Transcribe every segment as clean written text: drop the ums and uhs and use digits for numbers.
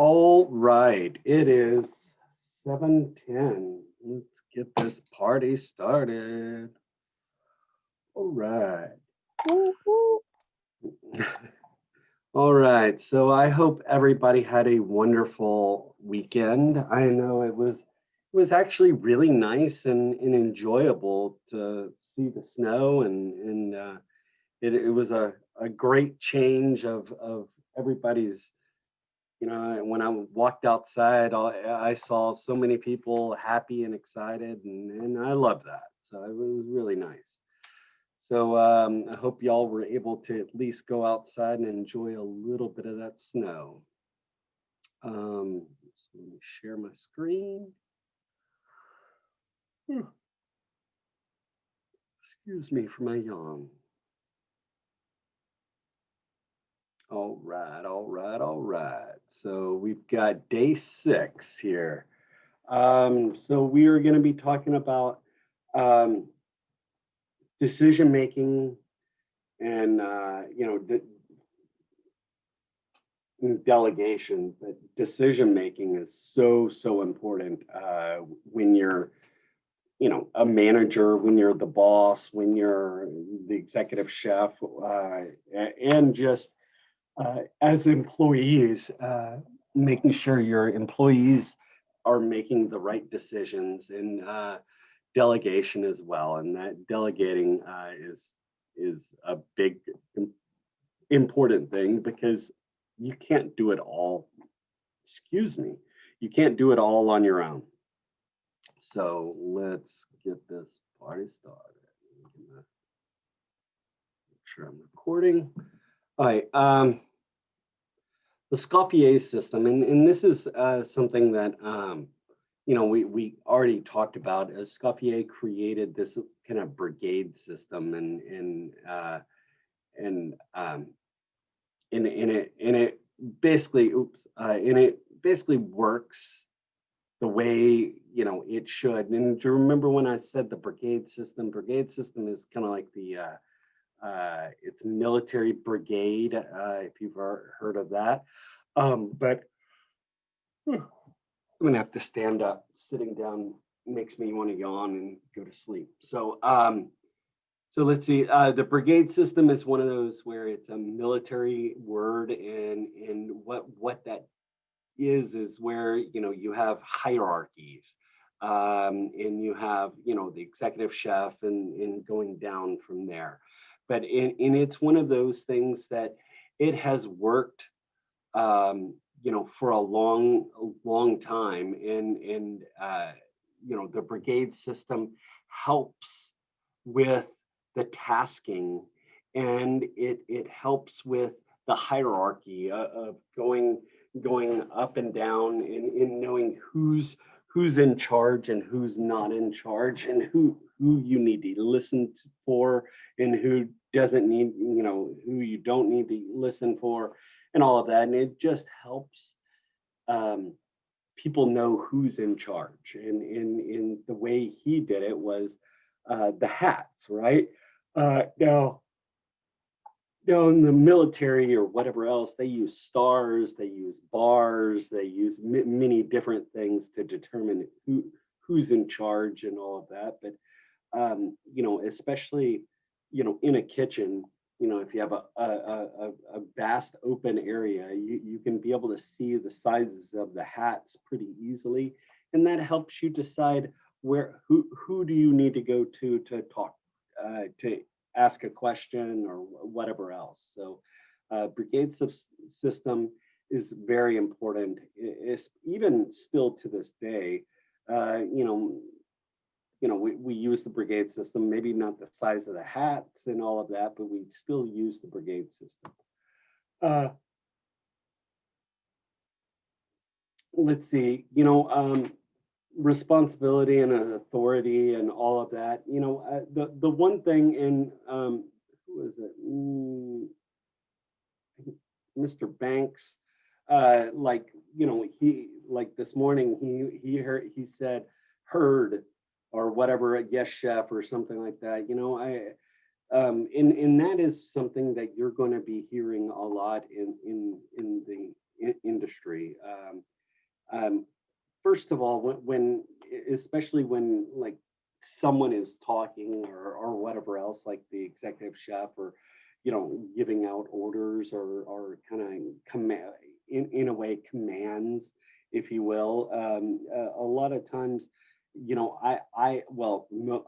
All right, it is 7:10. Let's get this party started. All right. All right, so I hope everybody had a wonderful weekend. I know it was actually really nice and enjoyable to see the snow and it was a great change of everybody's. When I walked outside, I saw so many people happy and excited, and I loved that. So it was really nice. So I hope y'all were able to at least go outside and enjoy a little bit of that snow. So let me share my screen. Excuse me for my yawn. All right, all right, all right. So we've got day 6 here. So we are going to be talking about um, decision making and delegation. But decision making is so important when you're a manager, when you're the boss, when you're the executive chef, and just as employees, making sure your employees are making the right decisions, and delegation as well. And that delegating is a big important thing because you can't do it all. Excuse me, you can't do it all on your own. So let's get this party started. Make sure I'm recording. All right. The Scoffier system, and this is something that we already talked about. As Scoffier created this kind of brigade system, and it basically, and it basically works the way it should. And do you remember when I said the brigade system? Brigade system is kind of like it's military brigade, if you've heard of that. But I'm gonna have to stand up. Sitting down makes me want to yawn and go to sleep. So let's see. The brigade system is one of those where it's a military word, and what that is where you have hierarchies, and you have the executive chef and going down from there. But it's one of those things that it has worked for a long time, and the brigade system helps with the tasking, and it helps with the hierarchy of going up and down in knowing who's in charge and who's not in charge, and who you need to listen for, and who doesn't need, who you don't need to listen for, and all of that. And it just helps people know who's in charge. And in the way he did it was the hats, right? Now, in the military or whatever else, they use stars, they use bars, they use many different things to determine who's in charge and all of that. But especially in a kitchen, if you have a vast open area, you can be able to see the sizes of the hats pretty easily, and that helps you decide who do you need to go to talk to ask a question or whatever else. So brigade system is very important. It's even still to this day. You know, we use the brigade system, maybe not the size of the hats and all of that, but we still use the brigade system. Uh, let's see, responsibility and authority and all of that. The one thing in who is it? Mr. Banks, like he like this morning he said heard or whatever, yes chef or something like that. And that is something that you're going to be hearing a lot in the industry. Um, First of all, when especially when like someone is talking or whatever else, like the executive chef or giving out orders or kind of command in a way commands, if you will. A lot of times, I well no,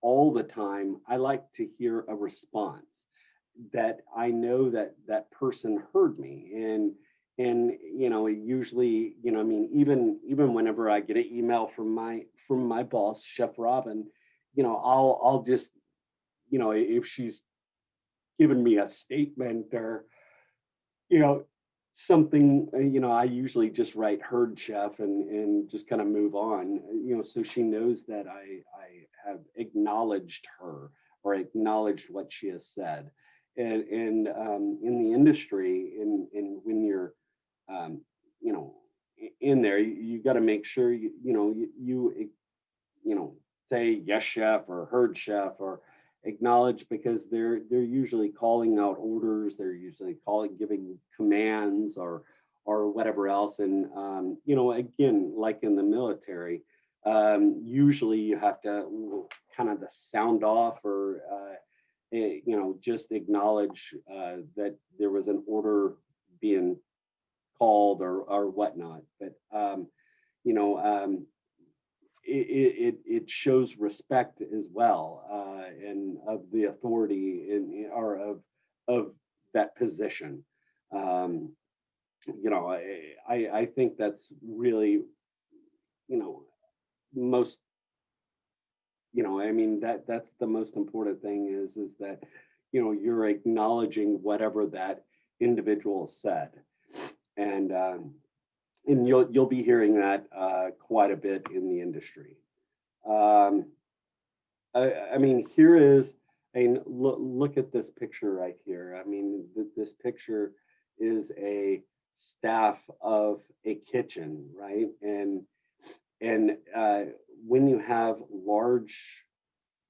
all the time I like to hear a response that I know that that person heard me. And usually, I mean, even whenever I get an email from my boss, Chef Robin, I'll just, if she's given me a statement or you know something, I usually just write heard chef and just kind of move on, so she knows that I have acknowledged her or acknowledged what she has said. And in the industry, in when you're um, you know in there, you got to make sure you say yes chef or heard chef or acknowledge, because they're usually calling out orders, they're usually calling giving commands or whatever else. And again, like in the military, usually you have to kind of the sound off or just acknowledge that there was an order being called or whatnot. But you know it shows respect as well, and of the authority or of that position. Um, I think that's really, you know most, I mean, that's the most important thing is that you're acknowledging whatever that individual said. And um, and you'll be hearing that quite a bit in the industry. Um, I mean, here is a look at this picture right here. I mean, this picture is a staff of a kitchen, right? And when you have large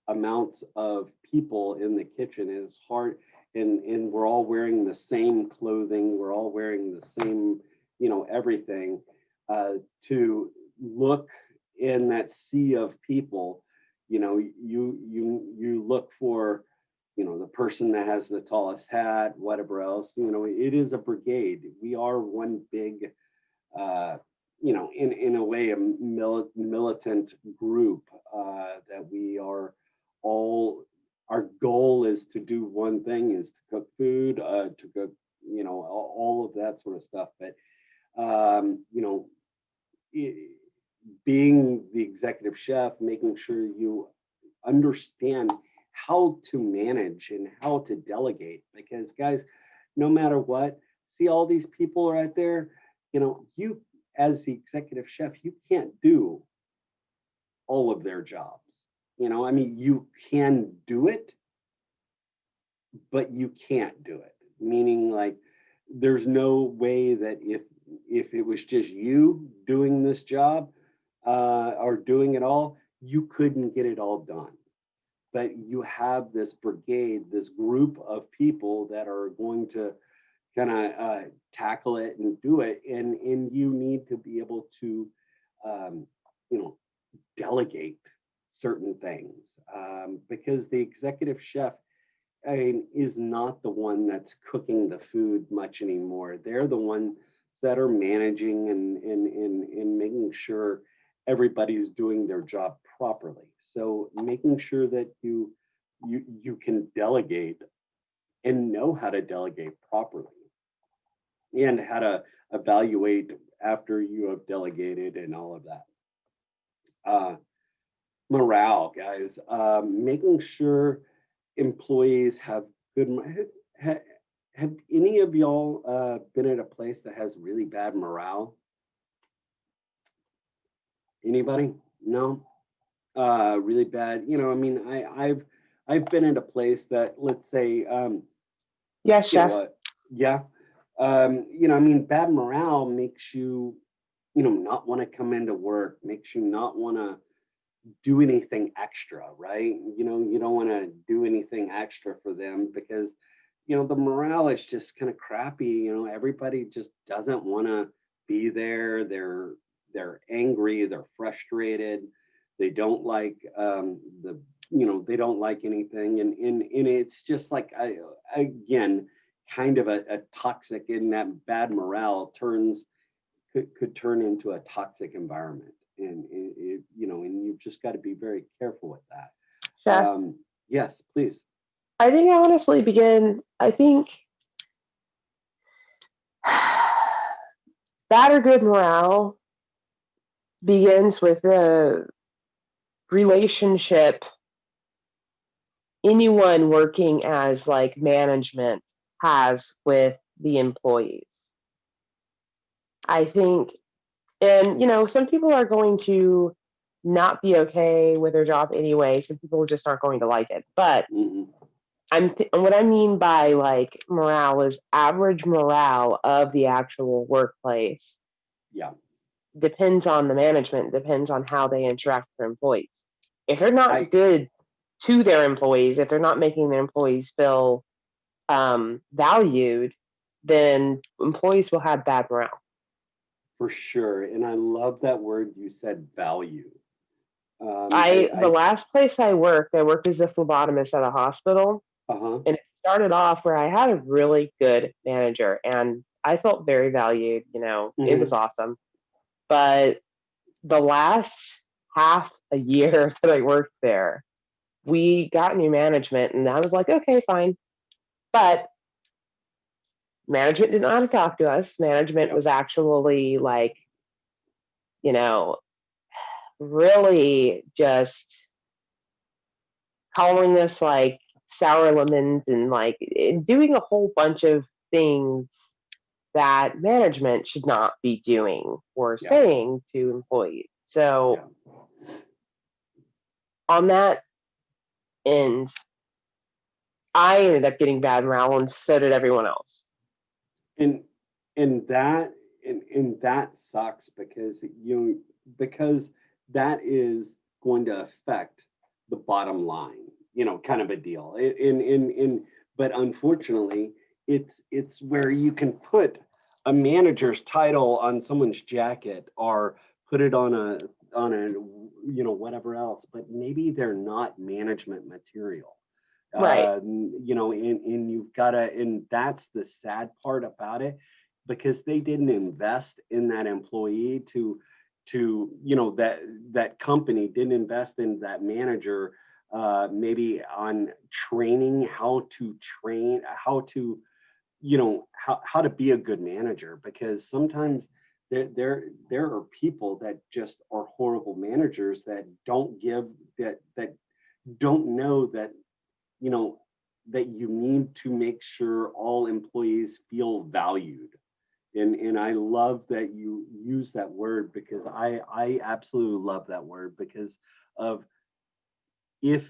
amounts of people in the kitchen, it's hard, and we're all wearing the same clothing, we're all wearing the same, everything, to look in that sea of people. You look for the person that has the tallest hat, whatever else. It is a brigade. We are one big, uh, in a way, a militant group, that we are all. Our goal is to do one thing: is to cook food, to cook, all of that sort of stuff. But i- being the executive chef, making sure you understand how to manage and how to delegate. Because, guys, no matter what, see all these people right there, you, as the executive chef, you can't do all of their jobs. I mean, you can do it, but you can't do it. Meaning, like, there's no way that if it was just you doing this job, or doing it all, you couldn't get it all done. But you have this brigade, this group of people that are going to kind of tackle it and do it, and you need to be able to, um, you know, delegate certain things, because the executive chef, I mean, is not the one that's cooking the food much anymore. They're the ones that are managing and making sure everybody's doing their job properly. So making sure that you you can delegate and know how to delegate properly and how to evaluate after you have delegated and all of that. Uh, Morale, guys, making sure employees have good. Have any of y'all been at a place that has really bad morale? Anybody? No. Really bad. You know, I mean, I've been at a place that, let's say, Yes, you know chef. what? Yeah. You know, I mean, bad morale makes you, not want to come into work, makes you not want to do anything extra, right? You don't want to do anything extra for them because, the morale is just kind of crappy. Everybody just doesn't want to be there. They're angry, they're frustrated, they don't like they don't like anything, and it's just like again, kind of a toxic, in that bad morale could turn into a toxic environment, and and you've just got to be very careful with that. Chef. Yes, please. I think I think bad or good morale begins with the relationship anyone working as like management has with the employees. I think, and some people are going to not be okay with their job anyway. Some people just aren't going to like it. But Hmm. what I mean by like morale is average morale of the actual workplace Yeah, depends on the management, depends on how they interact with their employees. If they're I not good to their employees, if they're not making their employees feel valued, then employees will have bad morale. for sure, and I love that word you said, value. The I last place I worked as a phlebotomist at a hospital, uh-huh. and it started off where I had a really good manager, and I felt very valued. It was Hmm. awesome. But the last half a year that I worked there, we got new management, and I was like, okay, fine. But management didn't know how to talk to us. Management Yep. was actually like, you know, really just calling us like sour lemons and like doing a whole bunch of things that management should not be doing or Yeah. saying to employees. So Yeah. on that end, I ended up getting bad morale, and so did everyone else. and and that and that sucks because because that is going to affect the bottom line, kind of a deal. But unfortunately, it's where you can put a manager's title on someone's jacket, or put it on a whatever else, but maybe they're not management material. Right. And you've got to, and that's the sad part about it, because they didn't invest in that employee that company didn't invest in that manager, maybe on training, how to how to be a good manager, because sometimes there are people that just are horrible managers, that that don't know that you know that you need to make sure all employees feel valued. And I love that you use that word, because I absolutely love that word, because of, if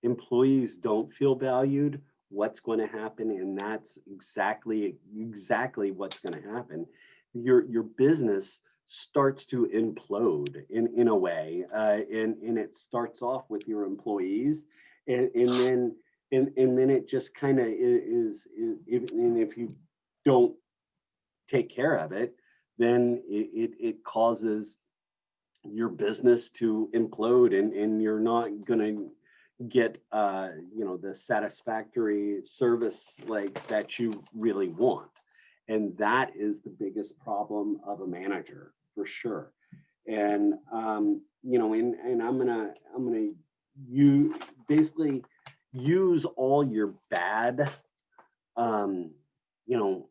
employees don't feel valued, what's going to happen? And that's exactly what's going to happen. Your business starts to implode in a way, and it starts off with your employees, and then it just kind of and if you don't take care of it, then it causes your business to implode, and you're not going to get the satisfactory service like that you really want. And that is the biggest problem of a manager, for sure. And and I'm gonna you basically use all your bad, you know,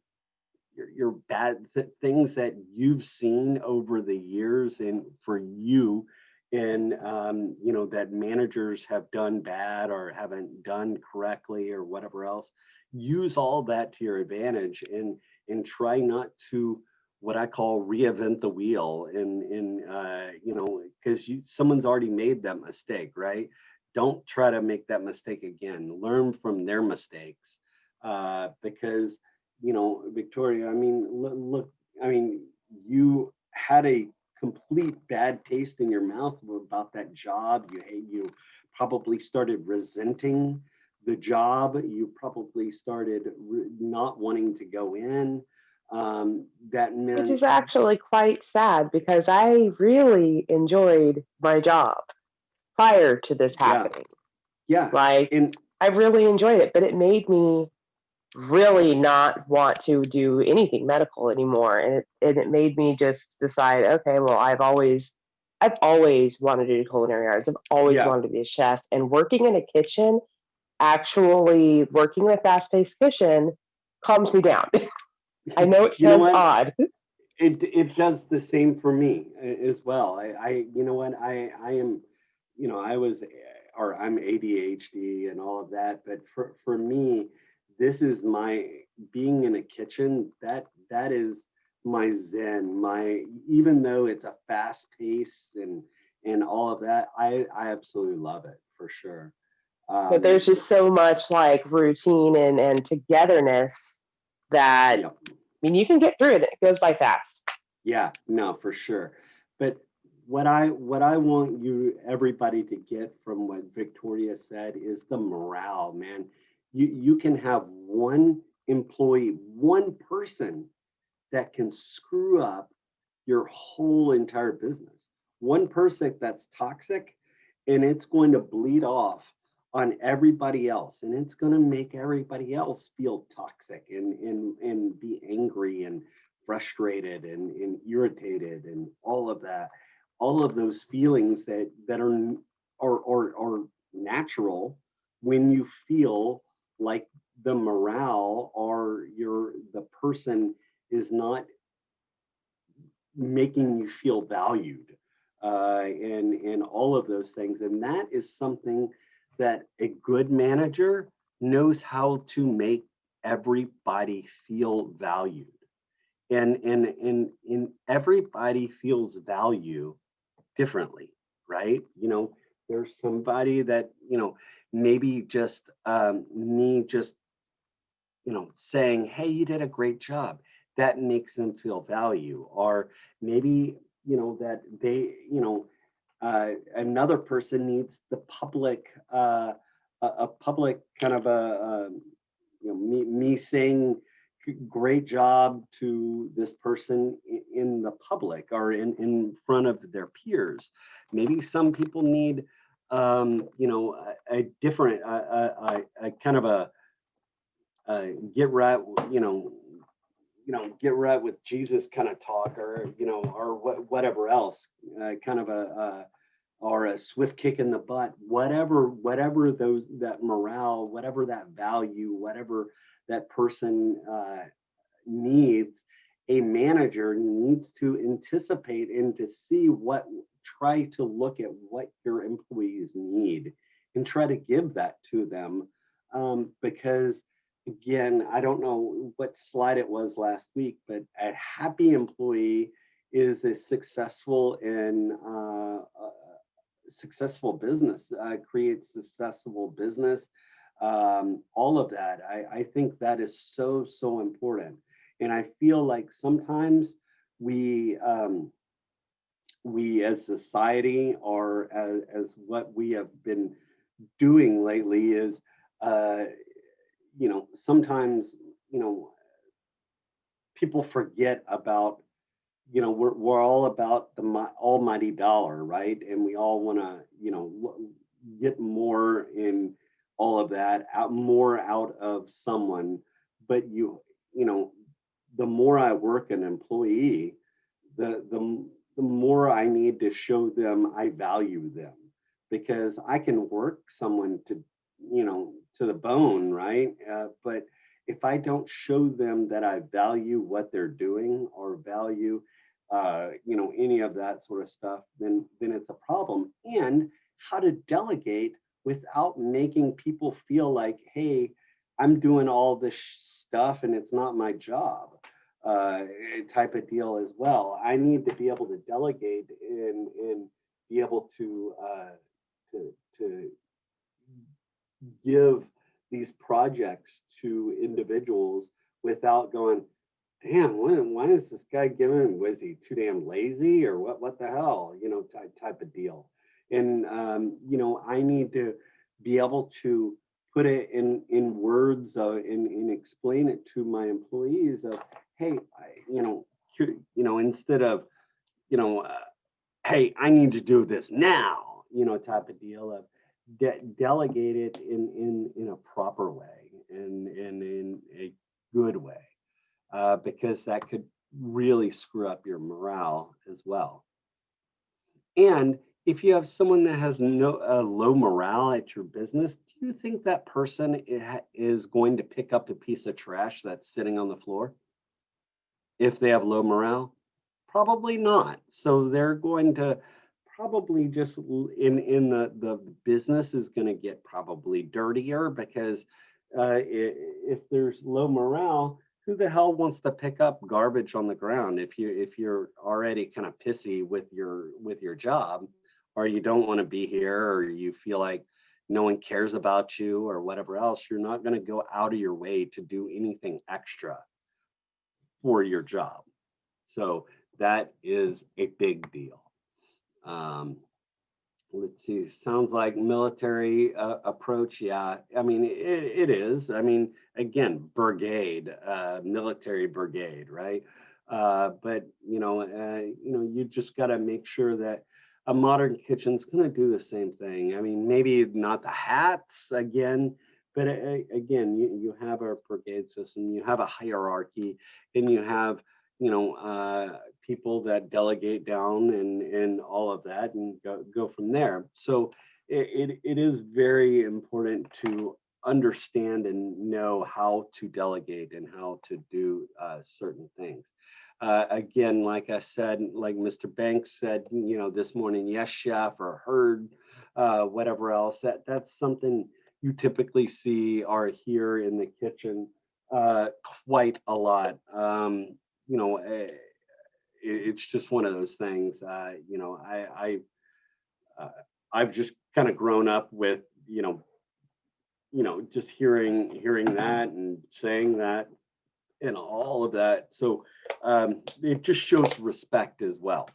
your bad things that you've seen over the years and for you, and that managers have done bad or haven't done correctly or whatever else. Use all that to your advantage, and try not to, what I call, reinvent the wheel. And because someone's already made that mistake, right? Don't try to make that mistake again. Learn from their mistakes, because Victoria, I mean, look, I mean, you had a complete bad taste in your mouth about that job. You probably started resenting the job. You probably started not wanting to go in. That Which meant, is actually quite sad because I really enjoyed my job prior to this yeah, happening. yeah, Like, and I really enjoyed it, but it made me really not want to do anything medical anymore. And it made me just decide, okay, well, I've always wanted to do culinary arts. I've always yeah, wanted to be a chef. And working in a kitchen, actually working in a fast paced kitchen calms me down. I know it you know sounds what? odd. It does the same for me as well. You know what, I am, I was, or I'm ADHD and all of that, but for me, this is my, being in a kitchen, that is my zen. My, even though it's a fast pace and all of that, I absolutely love it for sure. But um there's just so much like routine and togetherness that, yeah, I mean, you can get through it. It goes by fast. yeah, no, for sure. But what I want you, everybody, to get from what Victoria said is the morale, man. You can have one employee, one person that can screw up your whole entire business. One person that's toxic, and it's going to bleed off on everybody else, and it's going to make everybody else feel toxic and be angry and frustrated and irritated and all of that, all of those feelings that are natural when you feel like the morale or the person is not making you feel valued, and all of those things. And that is something that a good manager knows how to make everybody feel valued. And everybody feels value differently, right? There's somebody that, maybe just me just saying, hey, you did a great job, that makes them feel value. Or maybe, that they, another person needs the public, a public kind of me saying great job to this person in the public or in front of their peers. Maybe some people need, a different, a kind of get right, get right with Jesus kind of talk, or or whatever else, kind of or a swift kick in the butt, whatever those, that morale, whatever that value, whatever that person needs. A manager needs to anticipate and to see what, try to look at what your employees need and try to give that to them. Because again, I don't know what slide it was last week, but a happy employee is a successful and successful business, creates successful business. All of that, I think that is so important. And I feel like sometimes we, we as society, or as what we have been doing lately is, uh, sometimes, people forget about, we're all about the almighty dollar, right? And we all want to, get more in all of that, out more out of someone. But you know, the more I work an employee, the more I need to show them I value them, because I can work someone to the bone, right? But if I don't show them that I value what they're doing or value, any of that sort of stuff, then it's a problem. And how to delegate without making people feel like, hey, I'm doing all this stuff and it's not my job. Type of deal as well. I need to be able to delegate and be able to give these projects to individuals without going, damn, why is this guy giving, was he too damn lazy or what the hell, type of deal. And, I need to be able to put it in words and explain it to my employees of, hey, instead of, you know, uh, hey, I need to do this now, type of deal of delegate it in a proper way and in a good way, because that could really screw up your morale as well. And if you have someone that has no low morale at your business, do you think that person is going to pick up a piece of trash that's sitting on the floor if they have low morale? Probably not. So they're going to probably just in the business is going to get probably dirtier because if there's low morale, who the hell wants to pick up garbage on the ground if you're already kind of pissy with your job, or you don't want to be here, or you feel like no one cares about you or whatever else, you're not going to go out of your way to do anything extra for your job. So that is a big deal. Um, let's see, sounds like military approach. Yeah, I mean, it is. I mean, again, brigade, military brigade, right? But you just got to make sure that a modern kitchen's going to do the same thing. I mean, maybe not the hats again, but again, you have a brigade system, you have a hierarchy, and you have people that delegate down and all of that and go from there. So it is very important to understand and know how to delegate and how to do certain things. Again, like I said, like Mr. Banks said, this morning, yes, chef, or heard, whatever else, that's something you typically see or hear in the kitchen uh, quite a lot. You know, it's just one of those things. Uh, I've just kind of grown up with just hearing that and saying that and all of that. So it just shows respect as well.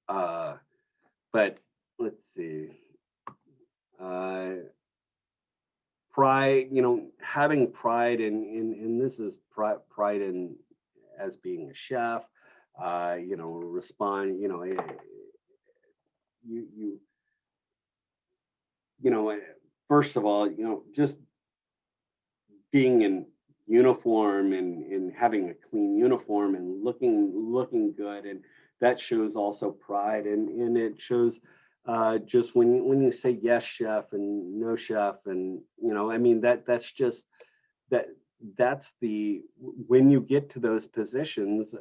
Uh, but let's see. Uh, Pride, having pride in this is pride in as being a chef. Respond. You you you know, first of all, just being in uniform and having a clean uniform and looking good, and that shows also pride, and it shows just when you say yes chef and no chef, and I mean that's just that that's the when you get to those positions,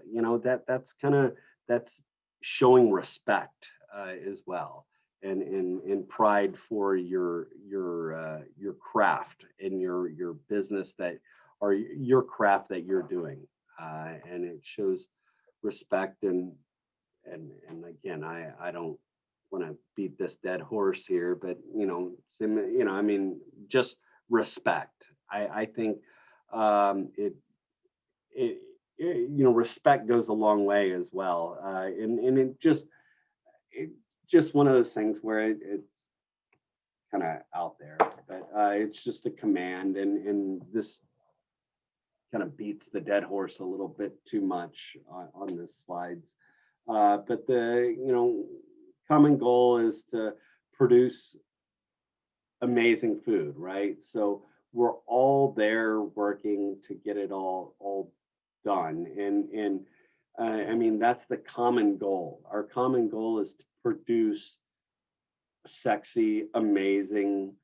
that's showing respect as well, and pride for your craft and your business that or your craft that you're doing, and it shows respect. And again, I don't want to beat this dead horse here, but I mean, just respect. I think it, respect goes a long way as well, and it just one of those things where it's kind of out there, but it's just a command, and this kind of beats the dead horse a little bit too much on this slides. But the common goal is to produce amazing food, right? So we're all there working to get it all done, and I mean that's the common goal. Our common goal is to produce sexy, amazing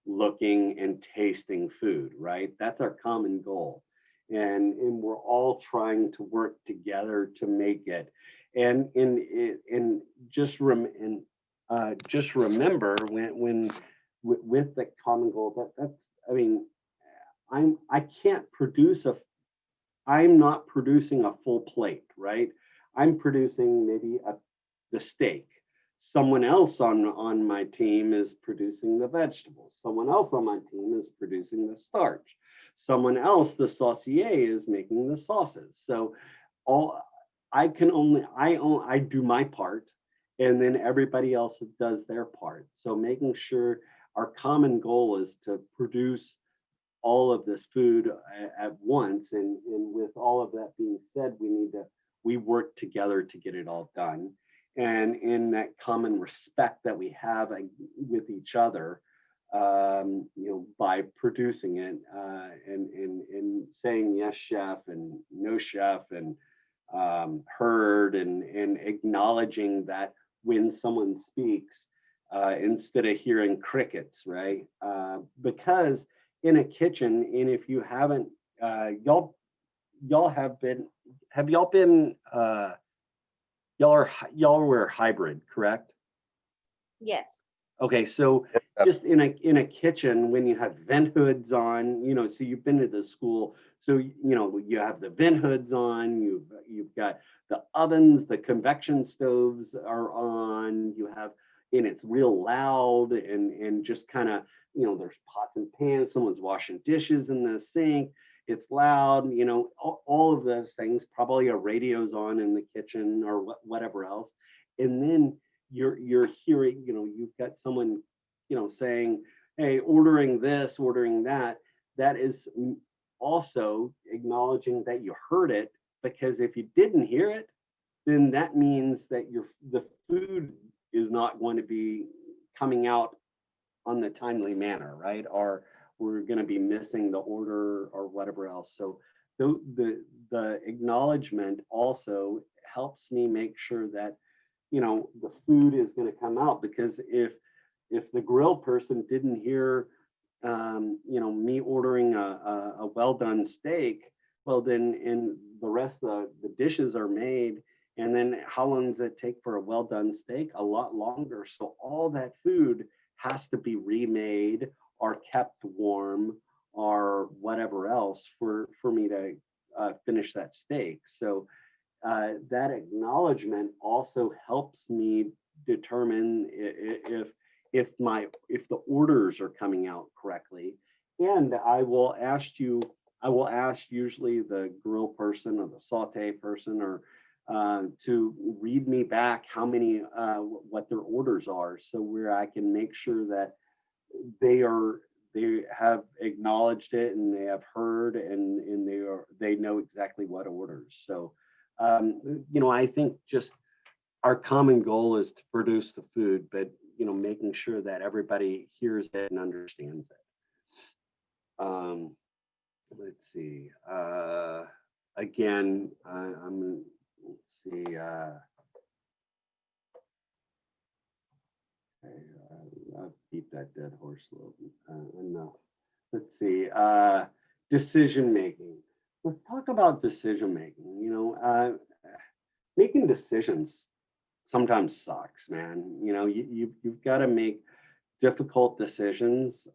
looking and tasting food, right? That's our common goal. And we're all trying to work together to make it. And just remember when with the common goal, that's, I mean, I can't produce a, I'm not producing a full plate, right? I'm producing maybe the steak. Someone else on my team is producing the vegetables. Someone else on my team is producing the starch. Someone else, the saucier, is making the sauces. So all I can only I do my part, and then everybody else does their part. So making sure our common goal is to produce all of this food at once. And with all of that being said, we work together to get it all done. And in that common respect that we have with each other, by producing it and saying yes, chef, and no, chef, and heard, and acknowledging that when someone speaks, instead of hearing crickets, right? Because in a kitchen, and if you haven't, y'all have y'all been y'all were hybrid, correct? Yes. Okay, so just in a kitchen, when you have vent hoods on, so you've been to the school, so you have the vent hoods on, you've got the ovens, the convection stoves are on, you have, and it's real loud, and just kind of, there's pots and pans, someone's washing dishes in the sink, it's loud, all of those things, probably a radio's on in the kitchen or whatever else. And then you're hearing, you've got someone, saying, hey, ordering this, ordering that. That is also acknowledging that you heard it, because if you didn't hear it, then that means that the food is not going to be coming out on the timely manner, right? Or we're going to be missing the order or whatever else. So the acknowledgement also helps me make sure that the food is going to come out, because if the grill person didn't hear me ordering a well done steak, well then, and the rest of the dishes are made, and then how long does it take for a well done steak? A lot longer. So all that food has to be remade or kept warm or whatever else for me to finish that steak. So that acknowledgement also helps me determine if the orders are coming out correctly. And I will ask usually the grill person or the saute person, or to read me back how many what their orders are, so where I can make sure that they have acknowledged it, and they have heard, and they know exactly what orders. So I think just our common goal is to produce the food, but making sure that everybody hears it and understands it. Let's see. Again, let's see. I've beat that dead horse a little enough. Let's see. Decision making. Let's talk about decision making. Making decisions sometimes sucks, man. You've got to make difficult decisions,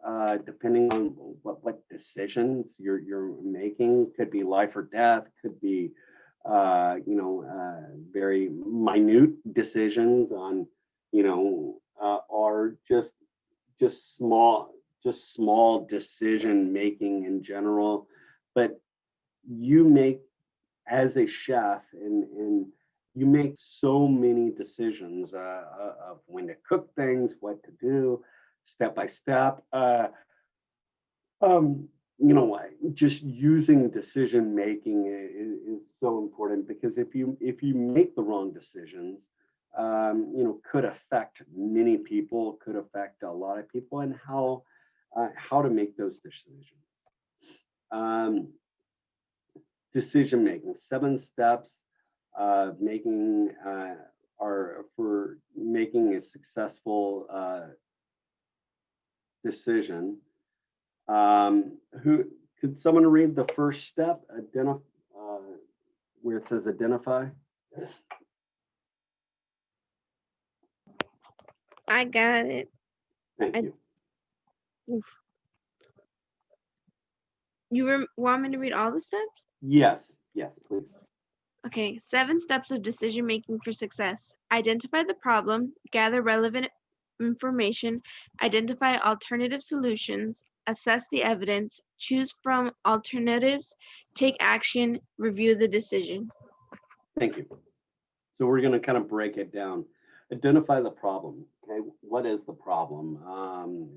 depending on what decisions you're making. Could be life or death, could be very minute decisions on, or just small decision making in general. But you make, as a chef, and you make so many decisions of when to cook things, what to do, step by step. Just using decision making is so important, because if you make the wrong decisions, could affect many people, could affect a lot of people, and how to make those decisions. Decision making, 7 steps making are for making a successful decision. Who could someone read the first step? Where it says identify. I got it. Thank I- you. You want me to read all the steps? Yes, yes, please. Okay, 7 steps of decision making for success. Identify the problem, gather relevant information, identify alternative solutions, assess the evidence, choose from alternatives, take action, review the decision. Thank you. So we're going to kind of break it down. Identify the problem. Okay, what is the problem?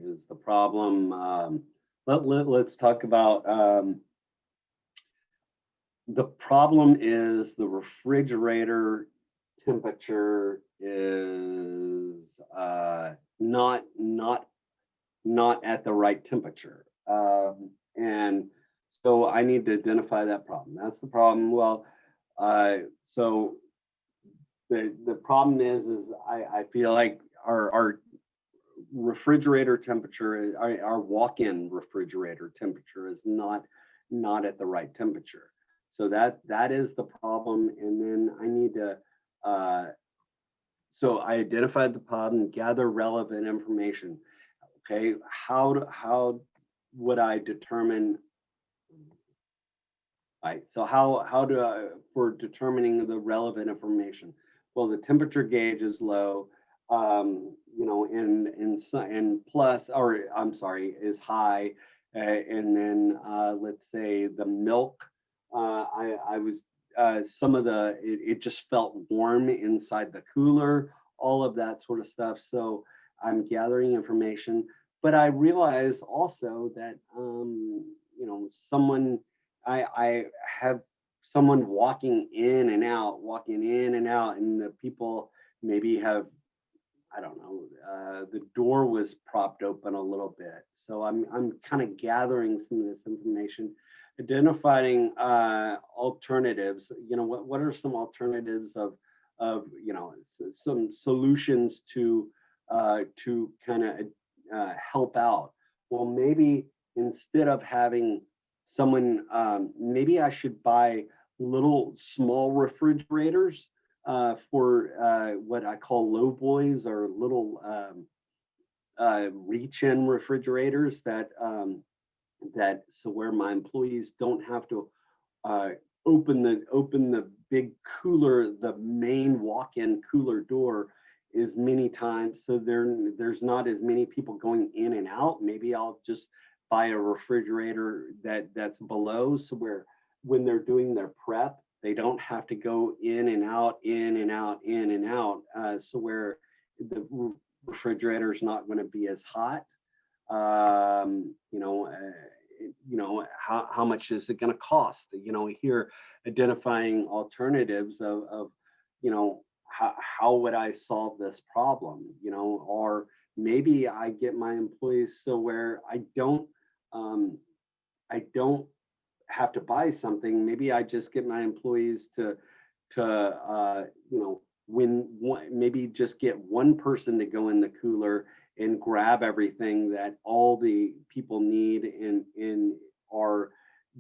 Is the problem? Let's talk about the problem is the refrigerator temperature is not at the right temperature, and so I need to identify that problem. That's the problem. Well, so the problem is I feel like our refrigerator temperature, our walk-in refrigerator temperature is not at the right temperature. So that is the problem. And then I need to so I identified the problem, gather relevant information. Okay, how would I determine? Right. So how do I, for determining the relevant information? Well, the temperature gauge is low, and plus, or I'm sorry, is high, and then let's say the milk. I was some of it just felt warm inside the cooler, all of that sort of stuff. So I'm gathering information, but I realize also that someone. I have someone walking in and out, and the people maybe have, I don't know, the door was propped open a little bit. So I'm kind of gathering some of this information, identifying alternatives. What are some alternatives of some solutions to kind of help out? Well, maybe instead of having someone, maybe I should buy little small refrigerators for what I call low boys, or little reach-in refrigerators that so where my employees don't have to open the big cooler, the main walk-in cooler door as many times, so there's not as many people going in and out. Maybe I'll just buy a refrigerator that's below, so where when they're doing their prep, they don't have to go in and out, in and out, in and out. So where the refrigerator is not going to be as hot. How much is it going to cost? Here identifying alternatives of how would I solve this problem? Or maybe I get my employees so where I don't have to buy something. Maybe I just get my employees to maybe just get one person to go in the cooler and grab everything that all the people need, and or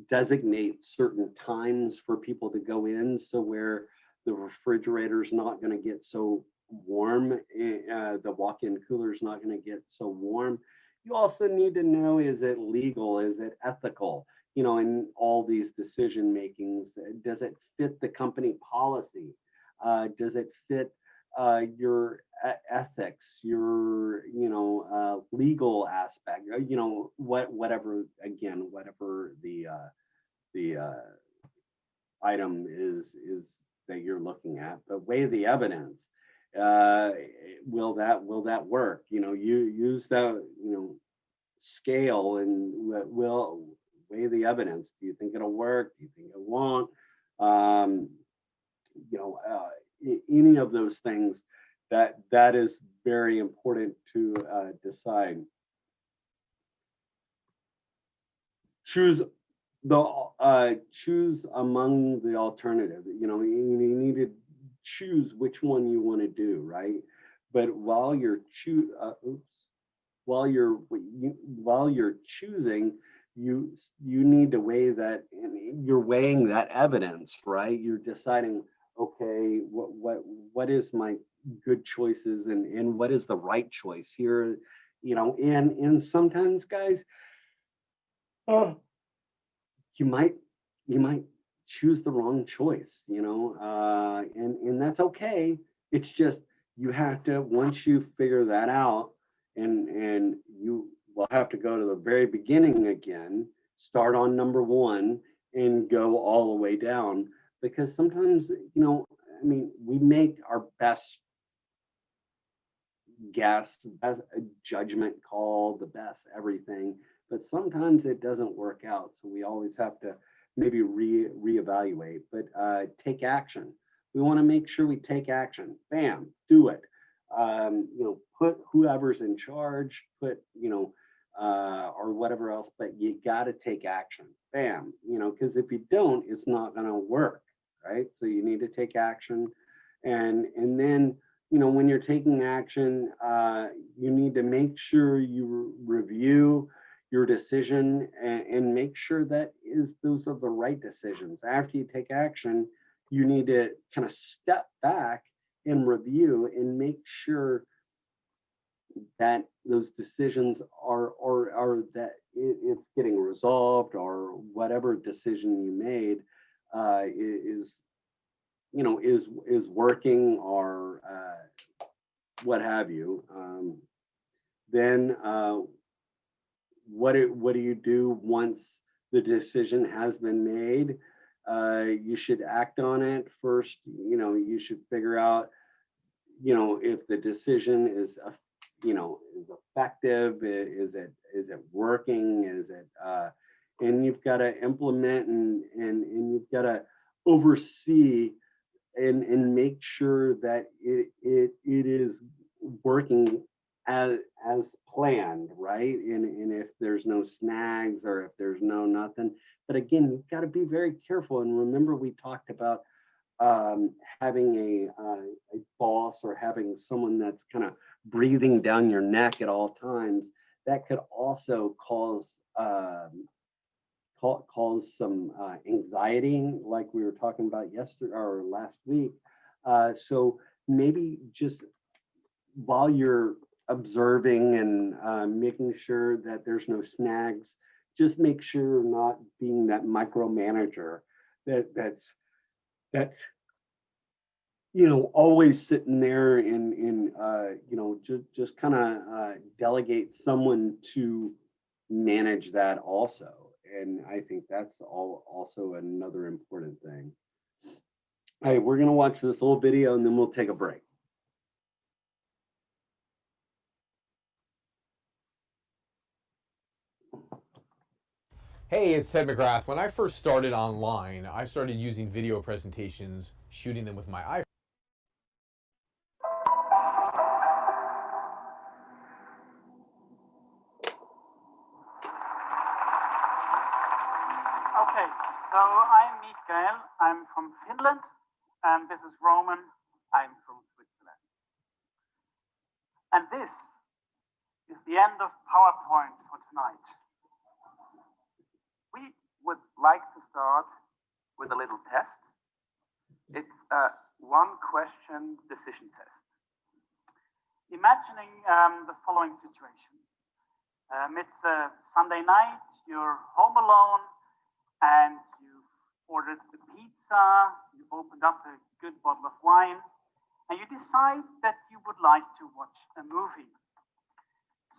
designate certain times for people to go in, so where the refrigerator is not going to get so warm, the walk-in cooler is not going to get so warm. You also need to know, is it legal? Is it ethical? In all these decision makings, does it fit the company policy? Does it fit your ethics, your legal aspect? Whatever the item is that you're looking at, but weigh the evidence. Will that work? You use the scale and will weigh the evidence. Do you think it'll work? Do you think it won't? Any of those things, that is very important to decide. Choose among the alternative. You need to choose which one you want to do, right? But while you're while you're choosing, you need to weigh that, and you're weighing that evidence, right? You're deciding, okay, what is my good choices, and what is the right choice here, and sometimes, guys, oh, you might you might choose the wrong choice, and that's okay. It's just, you have to, once you figure that out, and you will have to go to the very beginning again, start on number one, and go all the way down, because sometimes, I mean, we make our best guess, best judgment call, the best everything, but sometimes it doesn't work out. So we always have to maybe reevaluate, but take action. We want to make sure we take action. Bam, do it. Put whoever's in charge, or whatever else, but you got to take action. Bam, because if you don't, it's not going to work, right? So you need to take action, and then, when you're taking action, you need to make sure you review your decision, and make sure that those are the right decisions. After you take action, you need to kind of step back and review and make sure that those decisions are that it's getting resolved, or whatever decision you made is working, or what have you. Then what do you do once the decision has been made? You should act on it first. You should figure out, if the decision is effective. Is it working? And you've got to implement, and you've got to oversee, and make sure that it is working as planned, right? And if there's no snags, or if there's no nothing. But again, you've got to be very careful. And remember, we talked about having a boss, or having someone that's kind of breathing down your neck at all times. That could also cause some anxiety, like we were talking about yesterday or last week. So maybe just while you're observing, and making sure that there's no snags, just make sure you're not being that micromanager that's always sitting there, and just kind of delegate someone to manage that also. And I think that's also another important thing. All right, we're going to watch this whole video, and then we'll take a break. Hey, it's Ted McGrath. When I first started online, I started using video presentations, shooting them with my iPhone. Okay, so I'm Mikael. I'm from Finland, and this is Roman. I'm from Switzerland. And this is the end of PowerPoint for tonight. We would like to start with a little test. It's a one-question decision test. Imagining the following situation. It's a Sunday night, you're home alone, and you've ordered a pizza, you've opened up a good bottle of wine, and you decide that you would like to watch a movie.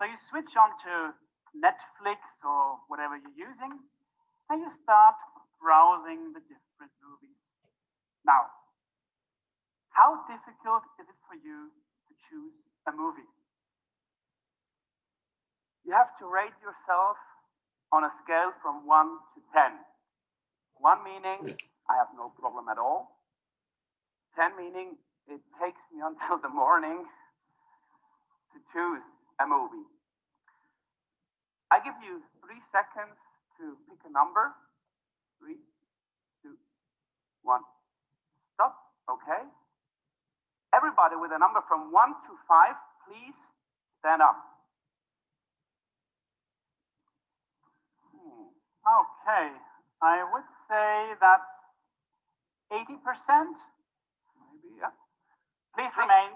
So you switch on to Netflix or whatever you're using, and you start browsing the different movies. Now, how difficult is it for you to choose a movie? You have to rate yourself on a scale from 1 to 10. 1 meaning I have no problem at all. 10 meaning it takes me until the morning to choose a movie. I give you 3 seconds to pick a number. 3, 2, 1. Stop. Okay. Everybody with a number from 1 to 5, please stand up. Okay, I would say that's 80%. Maybe, yeah. Please remain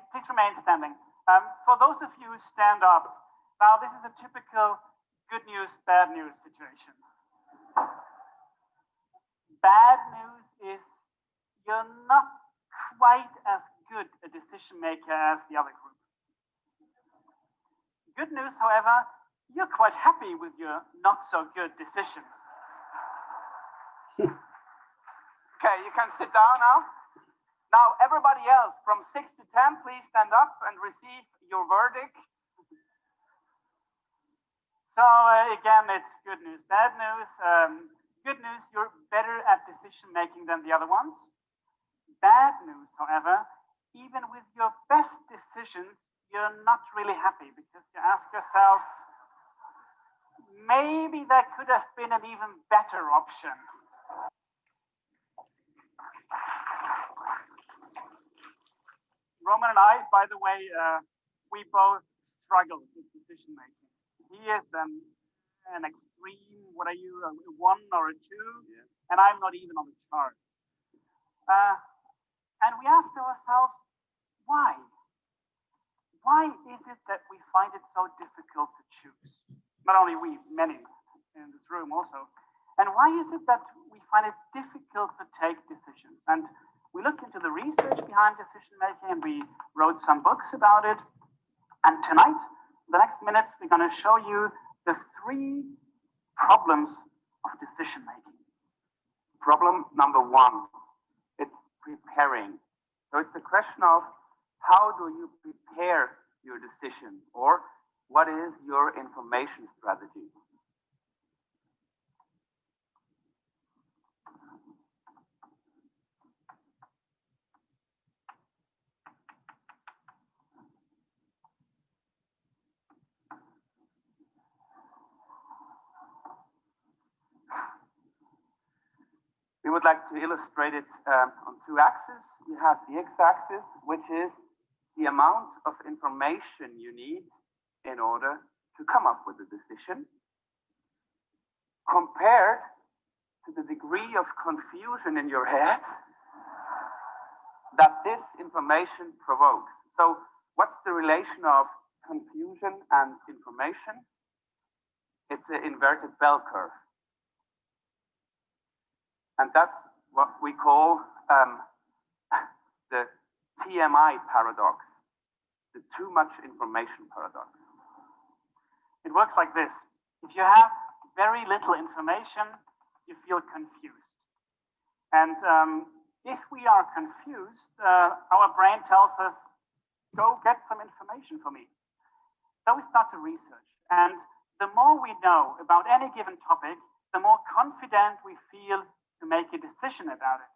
standing. For those of you who stand up, now this is a typical good news, bad news situation. Bad news is you're not quite as good a decision maker as the other group. Good news, however, you're quite happy with your not so good decision. Okay, you can sit down now. Now, everybody else from 6 to 10, please stand up and receive your verdict. So again, it's good news, bad news. Good news, you're better at decision making than the other ones. Bad news, however, even with your best decisions, you're not really happy because you ask yourself, maybe there could have been an even better option. Roman and I, by the way, we both struggle with decision making. He is an extreme, what are you, a 1 or a 2? Yeah. And I'm not even on the chart. And we asked ourselves, why? Why is it that we find it so difficult to choose? Not only we, many in this room also. And why is it that we find it difficult to take decisions? And we looked into the research behind decision making and we wrote some books about it. And tonight, the next minutes, we're going to show you the 3 problems of decision making. Problem number 1, it's preparing. So it's the question of how do you prepare your decision, or what is your information strategy? We would like to illustrate it on 2 axes. We have the x-axis, which is the amount of information you need in order to come up with a decision, compared to the degree of confusion in your head that this information provokes. So what's the relation of confusion and information? It's an inverted bell curve. And that's what we call the TMI paradox, the too much information paradox. It works like this. If you have very little information, you feel confused. And if we are confused, our brain tells us, go get some information for me. So we start to research. And the more we know about any given topic, the more confident we feel to make a decision about it.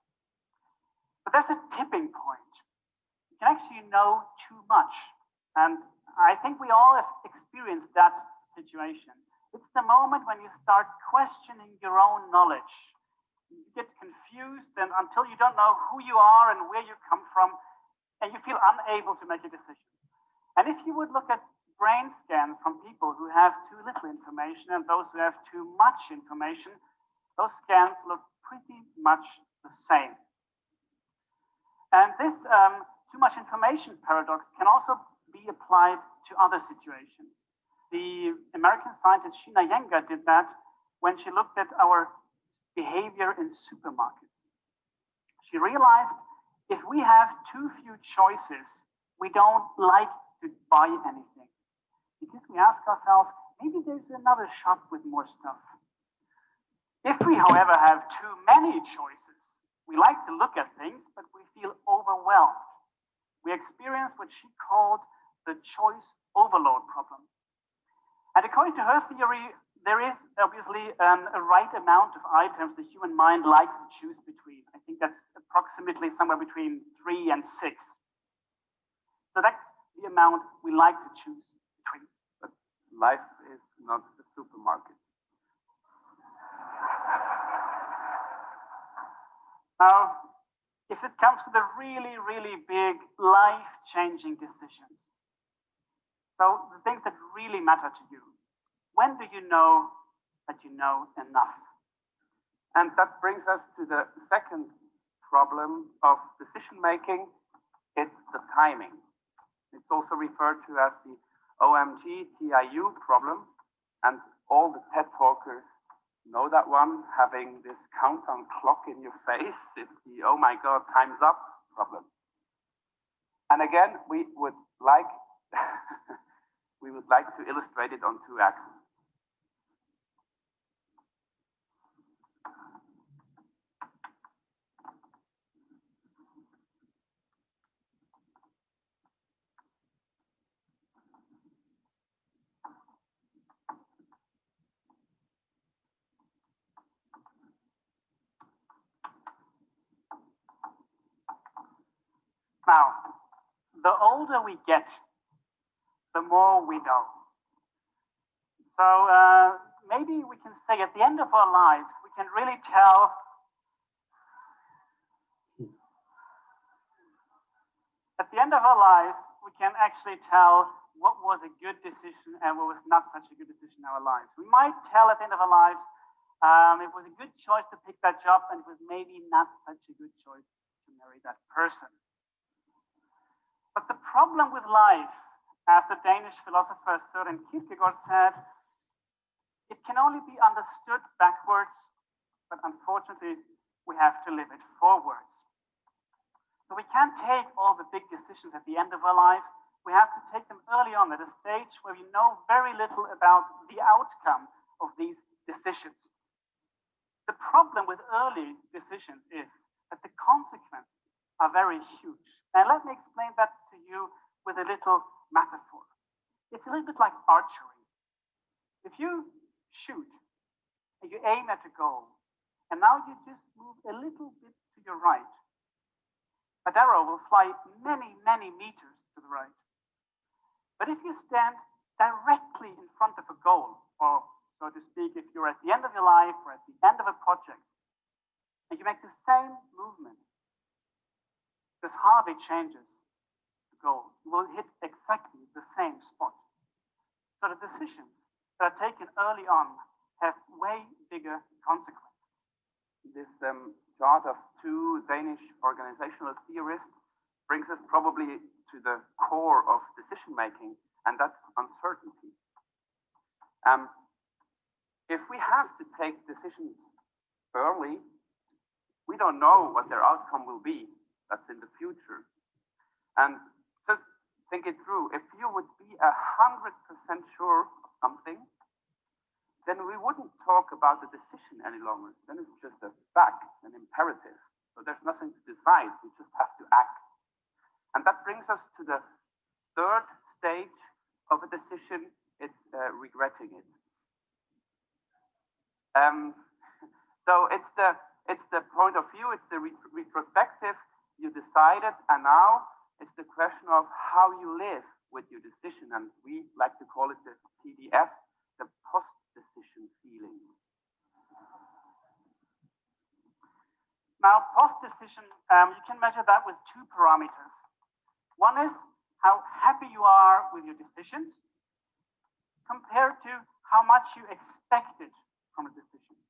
But there's a tipping point. You can actually know too much. And I think we all have experienced that situation. It's the moment when you start questioning your own knowledge. You get confused and until you don't know who you are and where you come from, and you feel unable to make a decision. And if you would look at brain scans from people who have too little information and those who have too much information, those scans look pretty much the same. And this too much information paradox can also be applied to other situations. The American scientist Sheena Iyengar did that when she looked at our behavior in supermarkets. She realized if we have too few choices, we don't like to buy anything. Because we ask ourselves, maybe there's another shop with more stuff. If we, however, have too many choices, we like to look at things, but we feel overwhelmed. We experience what she called the choice overload problem. And according to her theory, there is obviously a right amount of items the human mind likes to choose between. I think that's approximately somewhere between 3 and 6. So that's the amount we like to choose between. But life is not a supermarket. Now, if it comes to the really, really big life-changing decisions, so the things that really matter to you, when do you know that you know enough? And that brings us to the second problem of decision making. It's the timing. It's also referred to as the OMG TIU problem. And all the TED talkers know that one, having this countdown clock in your face. It's the, oh my God, time's up problem. And again, we would like to illustrate it on two axes. Now, the older we get, the more we know. So maybe we can say at the end of our lives, we can really tell at the end of our lives, we can actually tell what was a good decision and what was not such a good decision in our lives. We might tell at the end of our lives, it was a good choice to pick that job and it was maybe not such a good choice to marry that person. But the problem with life, as the Danish philosopher Søren Kierkegaard said, it can only be understood backwards, but unfortunately, we have to live it forwards. So we can't take all the big decisions at the end of our lives. We have to take them early on at a stage where we know very little about the outcome of these decisions. The problem with early decisions is that the consequences are very huge. And let me explain that to you with a little metaphor. It's a little bit like archery. If you shoot and you aim at a goal, and now you just move a little bit to your right, that arrow will fly many, many meters to the right. But if you stand directly in front of a goal, or so to speak, if you're at the end of your life or at the end of a project, and you make the same movement, this hardly changes the goal. You will hit exactly the same spot. So the decisions that are taken early on have way bigger consequences. This chart of two Danish organizational theorists brings us probably to the core of decision making, and that's uncertainty. If we have to take decisions early, we don't know what their outcome will be. That's in the future. And just think it through. If you would be 100% sure of something, then we wouldn't talk about the decision any longer. Then it's just a fact, an imperative. So there's nothing to decide. We just have to act. And that brings us to the third stage of a decision. It's regretting it. So it's the point of view. It's the retrospective. You decided, and now it's the question of how you live with your decision, and we like to call it the TDF, the post-decision feeling. Now, post-decision, you can measure that with two parameters. One is how happy you are with your decisions compared to how much you expected from the decisions.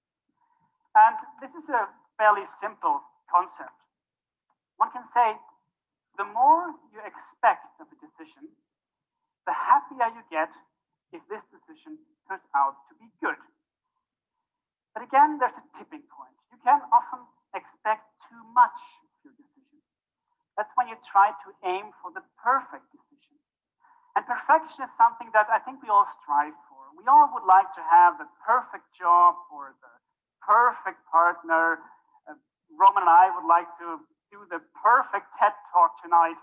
And this is a fairly simple concept. One can say, the more you expect of a decision, the happier you get if this decision turns out to be good. But again, there's a tipping point. You can often expect too much of your decisions. That's when you try to aim for the perfect decision. And perfection is something that I think we all strive for. We all would like to have the perfect job or the perfect partner. Roman and I would like to do the perfect TED talk tonight.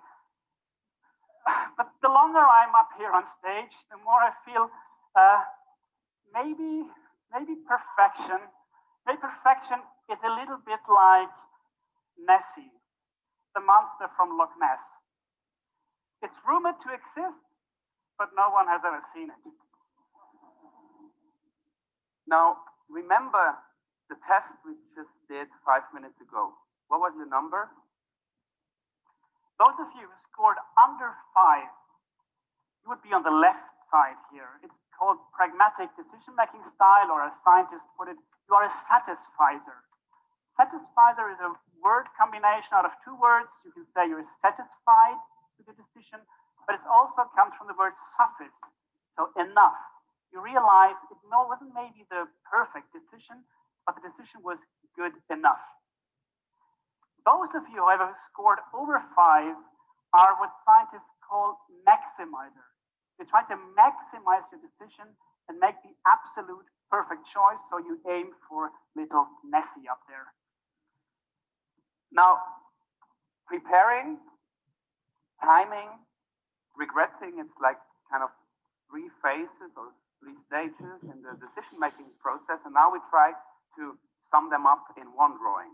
But the longer I'm up here on stage, the more I feel maybe perfection. Maybe perfection is a little bit like Nessie, the monster from Loch Ness. It's rumored to exist, but no one has ever seen it. Now, remember the test we just did 5 minutes ago. What was your number? Those of you who scored under 5, you would be on the left side here. It's called pragmatic decision-making style, or as scientists put it, you are a satisfizer. Satisfizer is a word combination out of two words. You can say you're satisfied with the decision, but it also comes from the word suffice, so enough. You realize it wasn't maybe the perfect decision, but the decision was good enough. Those of you who have scored over 5 are what scientists call maximizer. They try to maximize your decision and make the absolute perfect choice, so you aim for little Nessie up there. Now, preparing, timing, regretting, it's like kind of 3 phases or 3 stages in the decision-making process, and now we try to sum them up in one drawing.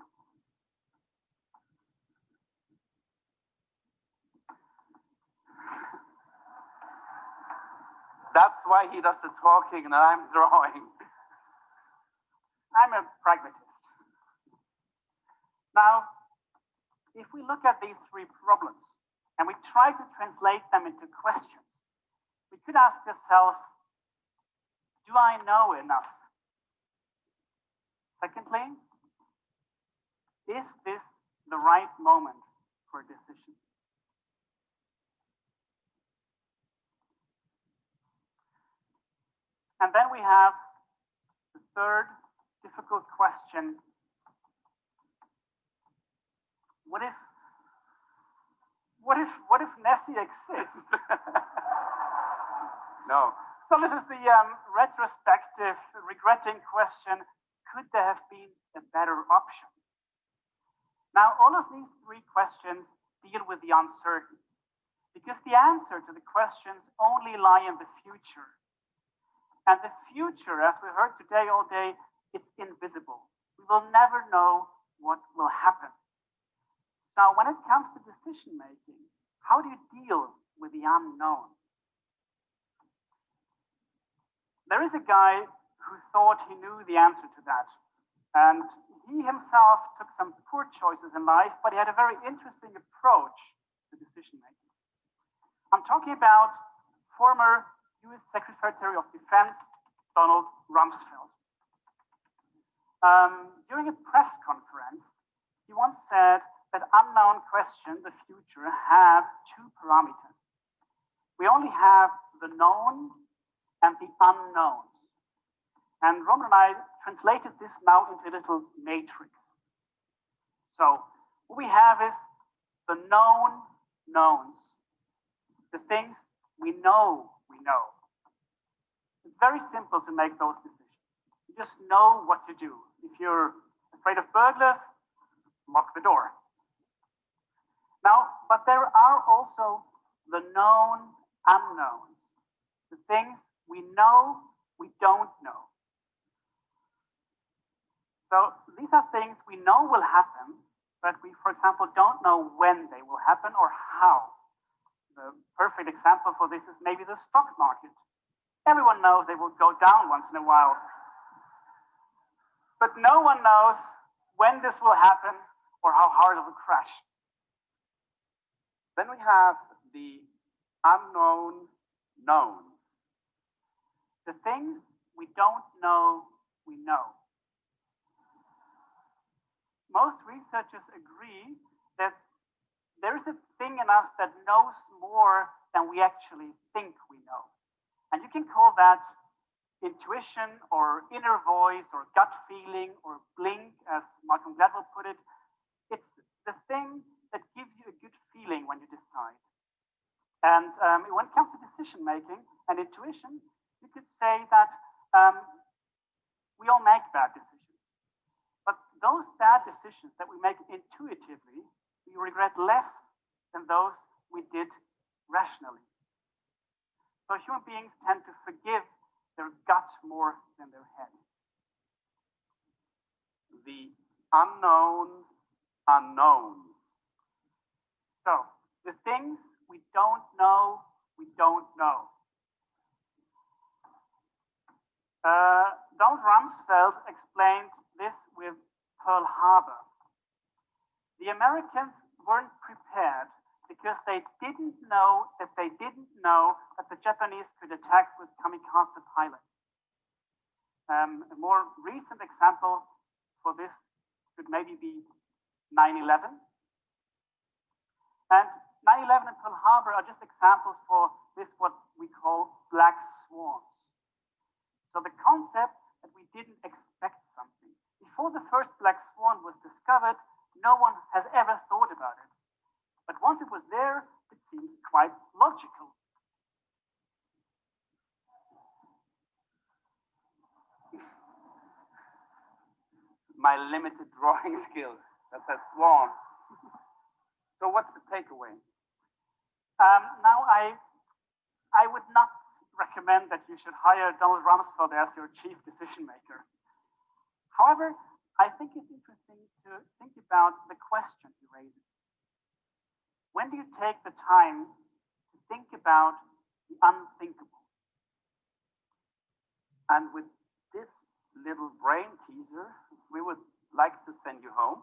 That's why he does the talking and I'm drawing. I'm a pragmatist. Now, if we look at these 3 problems and we try to translate them into questions, we could ask yourself, do I know enough? Secondly, is this the right moment for a decision? And then we have the third difficult question. What if Nessie exists? No. So this is the retrospective, regretting question. Could there have been a better option? Now, all of these 3 questions deal with the uncertain, because the answer to the questions only lie in the future. And the future, as we heard today all day, it's invisible. We will never know what will happen. So when it comes to decision making, how do you deal with the unknown? There is a guy who thought he knew the answer to that. And he himself took some poor choices in life, but he had a very interesting approach to decision making. I'm talking about former US Secretary of Defense, Donald Rumsfeld. During a press conference, he once said that unknown questions, the future, have 2 parameters. We only have the known and the unknowns. And Roman and I translated this now into a little matrix. So what we have is the known knowns, the things we know we know. It's very simple to make those decisions. You just know what to do. If you're afraid of burglars, lock the door. Now, but there are also the known unknowns, the things we know we don't know. So these are things we know will happen, but we, for example, don't know when they will happen or how. The perfect example for this is maybe the stock market. Everyone knows they will go down once in a while. But no one knows when this will happen or how hard it will crash. Then we have the unknown knowns. The things we don't know we know. Most researchers agree that there is a thing in us that knows more than we actually think we know. And you can call that intuition or inner voice or gut feeling or blink, as Malcolm Gladwell put it. It's the thing that gives you a good feeling when you decide. And when it comes to decision making and intuition, you could say that we all make bad decisions. But those bad decisions that we make intuitively, we regret less than those we did rationally. So human beings tend to forgive their gut more than their head. The unknown unknowns. So the things we don't know, we don't know. Donald Rumsfeld explained this with Pearl Harbor. The Americans weren't prepared because they didn't know that the Japanese could attack with kamikaze pilots. A more recent example for this could maybe be 9/11. And 9/11 and Pearl Harbor are just examples for this, what we call black swans. So the concept that we didn't expect something. Before the first black swan was discovered, no one has ever thought about it. But once it was there, it seems quite logical. My limited drawing skills. That's a swan. So what's the takeaway? Now, I would not recommend that you should hire Donald Rumsfeld as your chief decision maker. However, I think it's interesting to think about the question he raises. When do you take the time to think about the unthinkable? And with this little brain teaser, we would like to send you home.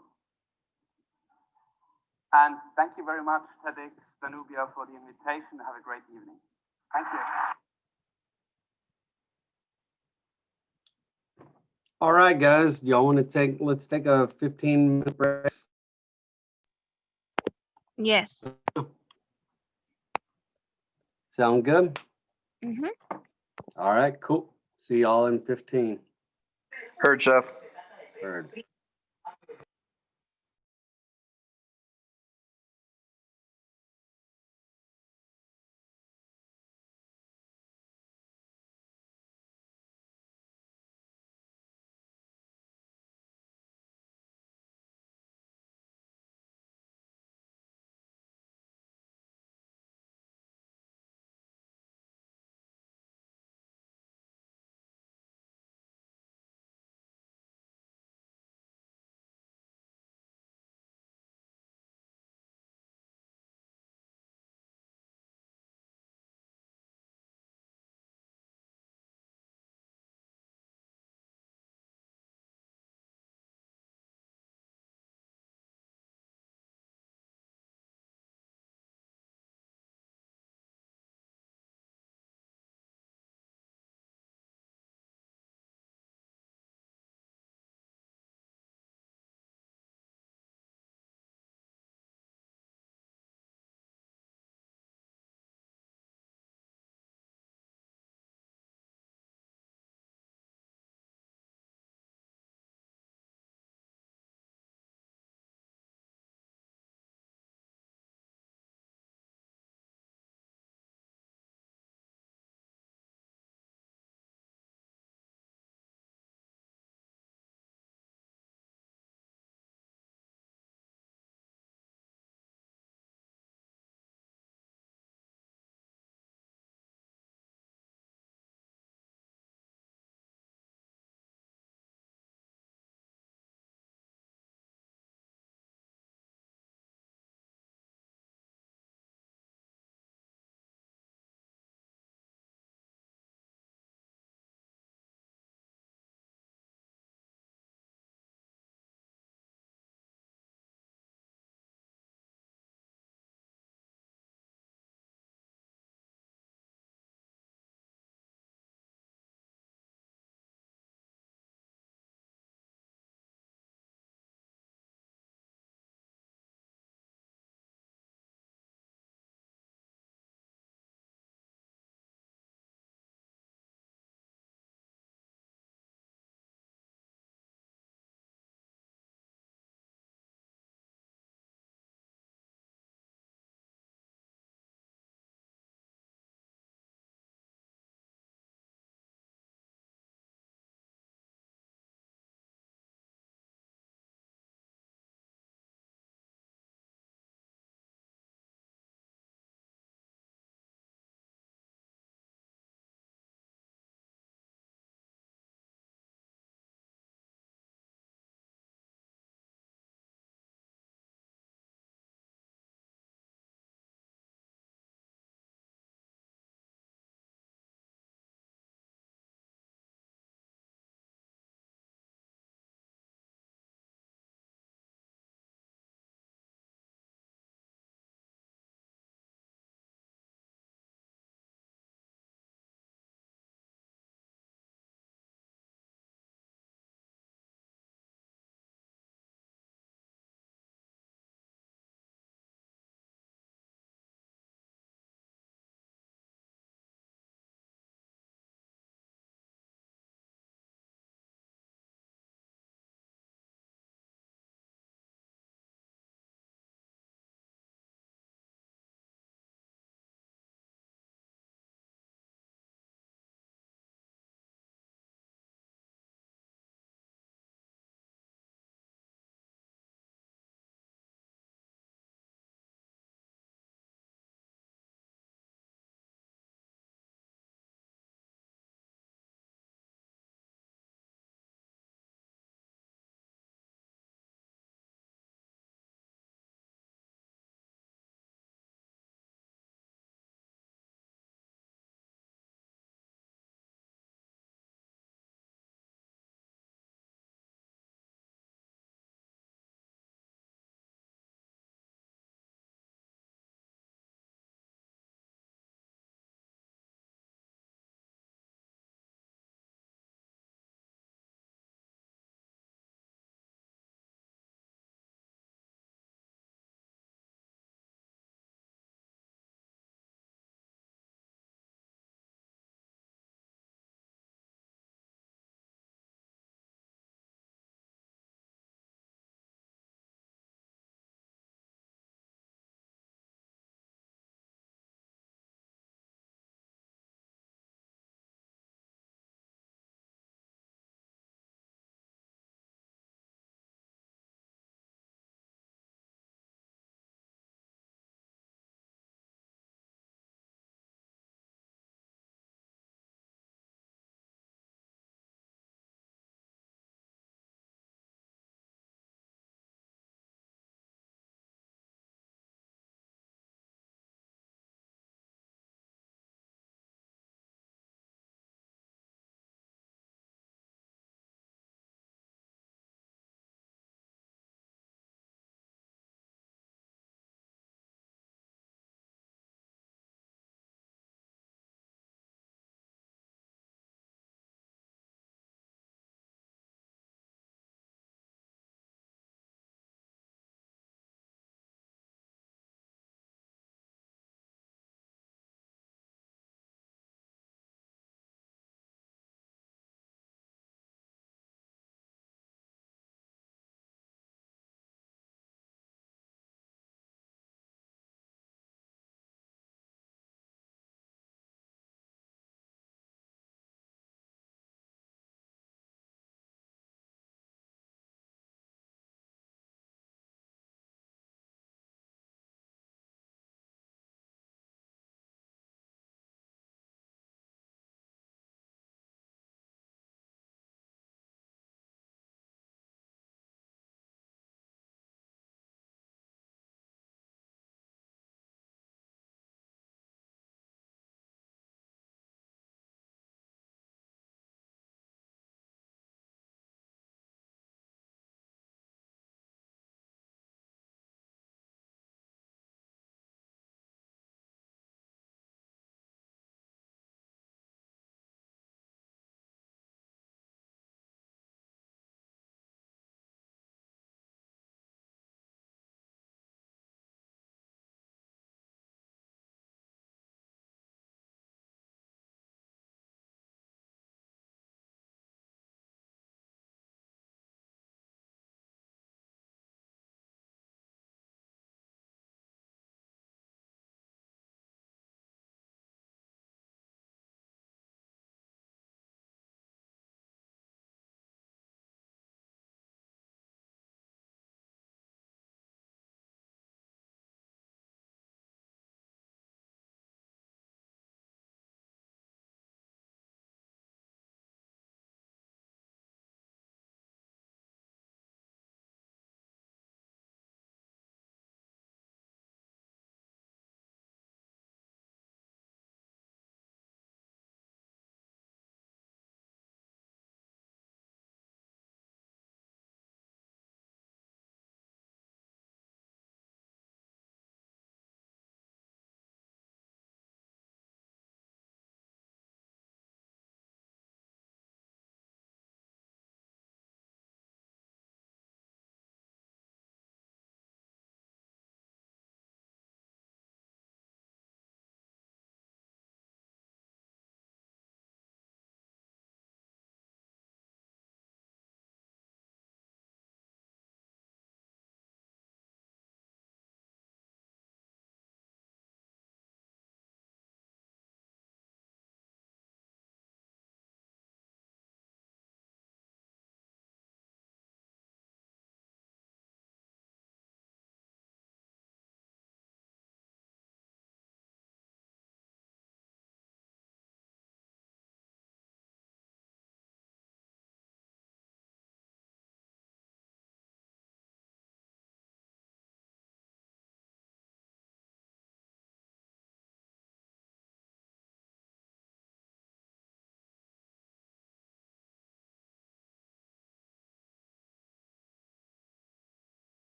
And thank you very much, TEDx Danubia, for the invitation. Have a great evening. Thank you. All right, guys, do y'all want to let's take a 15-minute break. Yes. Sound good? Mm-hmm. All right, cool. See y'all in 15. Heard, Jeff. Heard.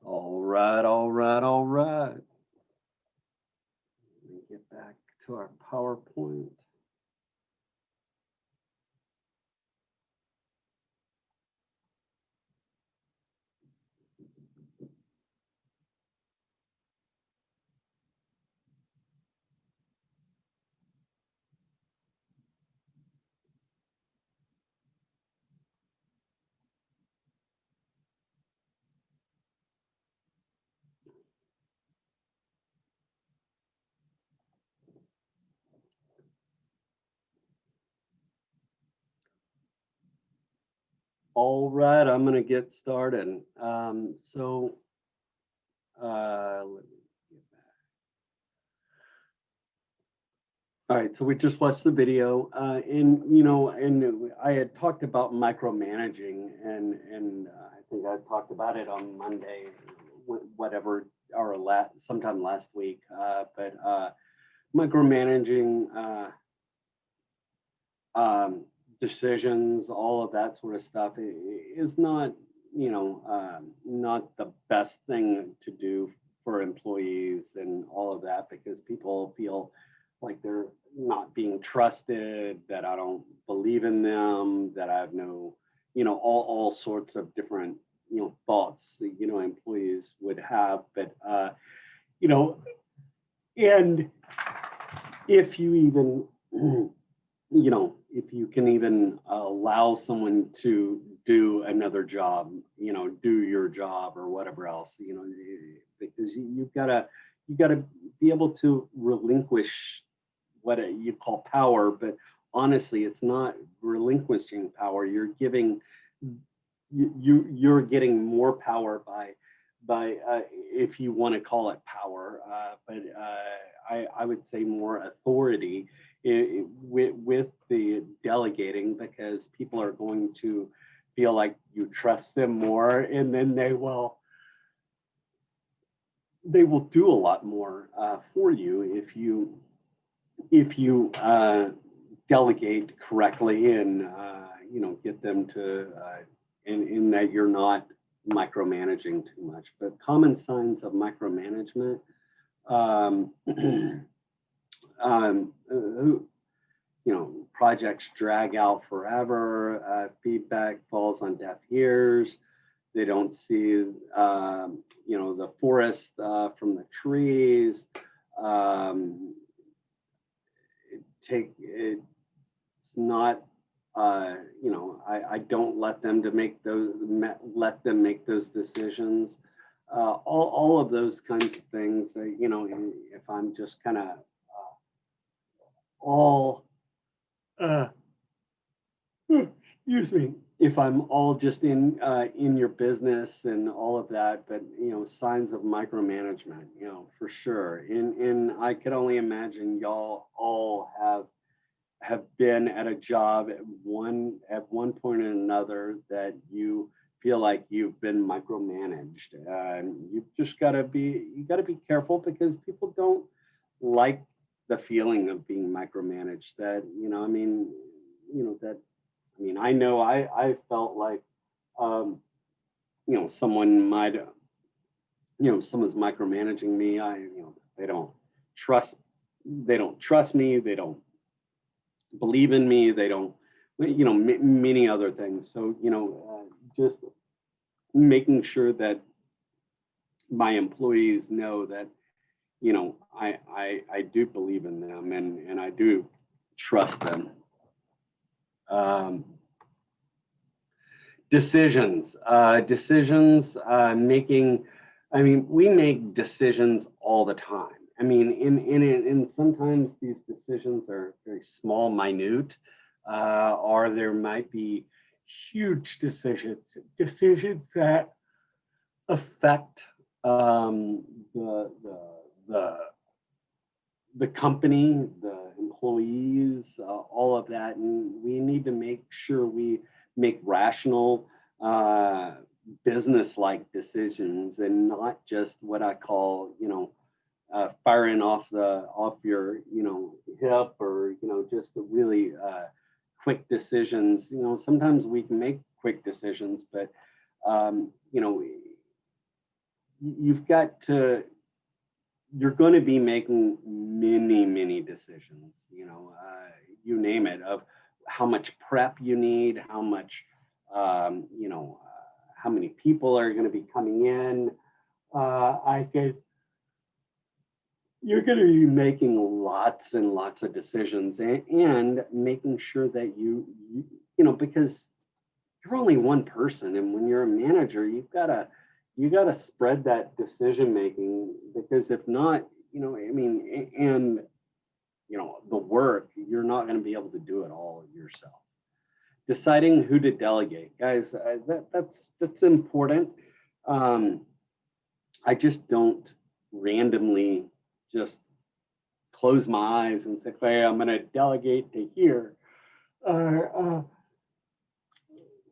All right, all right, all right. Let me get back to our PowerPoint. All right, I'm going to get started. Let me get back. All right, so we just watched the video, and I had talked about micromanaging, and I think I talked about it on Monday, whatever, or sometime last week. But micromanaging decisions, all of that sort of stuff is not, not the best thing to do for employees and all of that, because people feel like they're not being trusted, that I don't believe in them, that I have no, all sorts of different, thoughts that, employees would have. But, and if you even, if you can even allow someone to do another job, do your job or whatever else, because you've got to be able to relinquish what you call power, but honestly, it's not relinquishing power. You're giving, you're getting more power by if you want to call it power, but I would say more authority with the delegating, because people are going to feel like you trust them more, and then they will do a lot more for you if you delegate correctly, and get them to in that you're not micromanaging too much. But common signs of micromanagement, projects drag out forever, feedback falls on deaf ears, they don't see the forest from the trees, it's not I don't let them make those decisions, all of those kinds of things, if I'm just kind of all excuse me, if I'm all just in your business and all of that. But signs of micromanagement, for sure. And I could only imagine y'all all have been at a job at one point or another that you feel like you've been micromanaged. You've just got to be careful, because people don't like the feeling of being micromanaged. I know I felt like someone might someone's micromanaging me. They don't trust me, they don't believe in me, they don't, many other things. So just making sure that my employees know that I do believe in them, and I do trust them. Decisions making. We make decisions all the time. And sometimes these decisions are very small, minute, or there might be huge decisions that affect the company, the employees, all of that. And we need to make sure we make rational, business-like decisions, and not just what I call, firing off your, hip, or, just the really quick decisions. Sometimes we can make quick decisions, but, you've got to, you're going to be making many decisions, you name it, of how much prep you need, how much, how many people are going to be coming in. You're going to be making lots and lots of decisions, and making sure that because you're only one person, and when you're a manager, you gotta spread that decision making, because if not, and the work, you're not going to be able to do it all yourself. Deciding who to delegate, guys, that's important. I just don't randomly just close my eyes and say, hey, I'm going to delegate to here.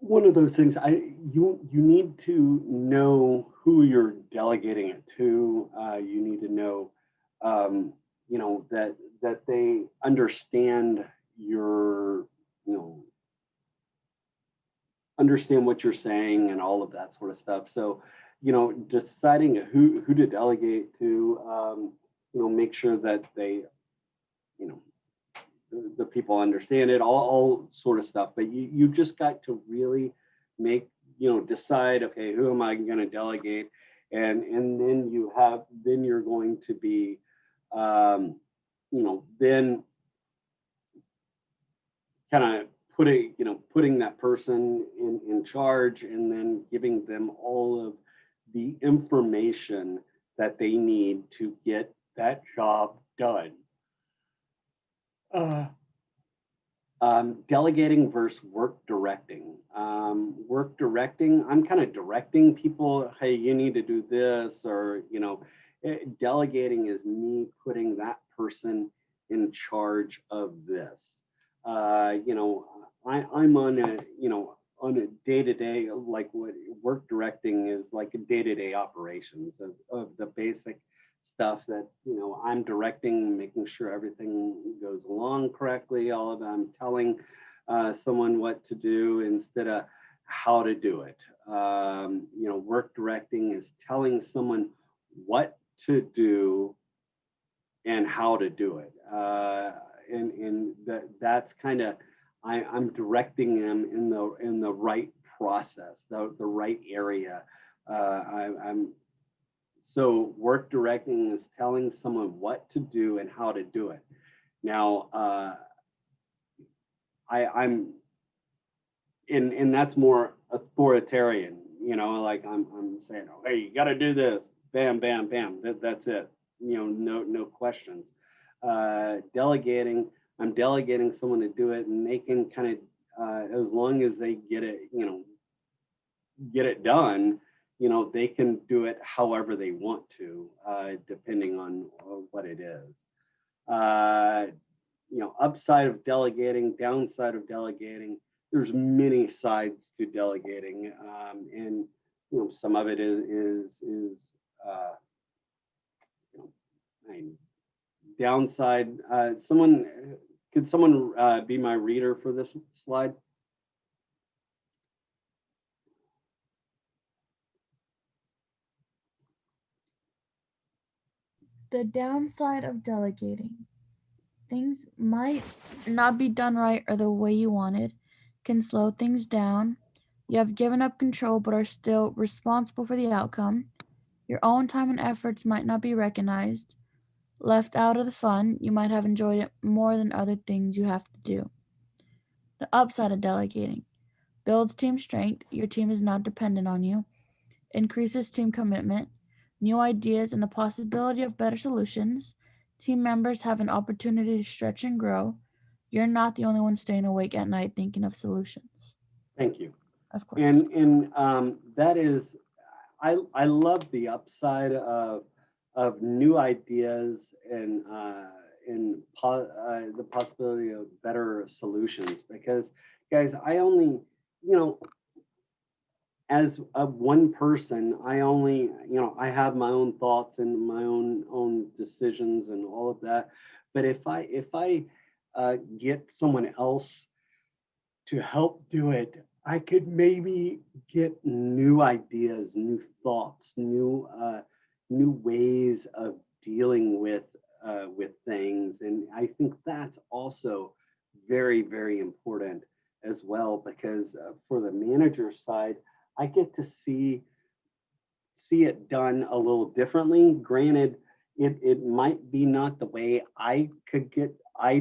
One of those things, you need to know who you're delegating it to. You need to know, that they understand understand what you're saying and all of that sort of stuff. So, deciding who to delegate to, make sure that they, the people understand it, all sort of stuff. But you just got to really make, decide, okay, who am I going to delegate? And then then you're going to be, then kind of putting that person in charge, and then giving them all of the information that they need to get that job done. Delegating versus work directing. Work directing, I'm kind of directing people, hey, you need to do this, or, delegating is me putting that person in charge of this. I'm on a day-to-day, like what work directing is, like a day-to-day operations of the basic stuff that I'm directing, making sure everything goes along correctly. All of them telling someone what to do instead of how to do it. Work directing is telling someone what to do and how to do it. And that's kind of, I'm directing them in the right process, the right area. So work directing is telling someone what to do and how to do it. Now, and that's more authoritarian, like I'm saying, oh, hey, you got to do this, bam, bam, bam. That's it. No questions. Delegating, I'm delegating someone to do it, and they can kind of, as long as they get it, get it done, they can do it however they want to, depending on what it is. Upside of delegating, downside of delegating. There's many sides to delegating, and some of it is downside. Could someone be my reader for this slide? The downside of delegating. Things might not be done right or the way you wanted, can slow things down. You have given up control but are still responsible for the outcome. Your own time and efforts might not be recognized. Left out of the fun, you might have enjoyed it more than other things you have to do. The upside of delegating. Builds team strength, your team is not dependent on you. Increases team commitment, new ideas, and the possibility of better solutions. Team members have an opportunity to stretch and grow. You're not the only one staying awake at night thinking of solutions. Thank you. Of course. And that is, I love the upside of new ideas and the possibility of better solutions, because guys, I only, as a one person, I only, I have my own thoughts and my own decisions and all of that. But if I get someone else to help do it, I could maybe get new ideas, new thoughts, new ways of dealing with things, and I think that's also very, very important as well, because for the manager side, I get to see it done a little differently. Granted, it might be not the way I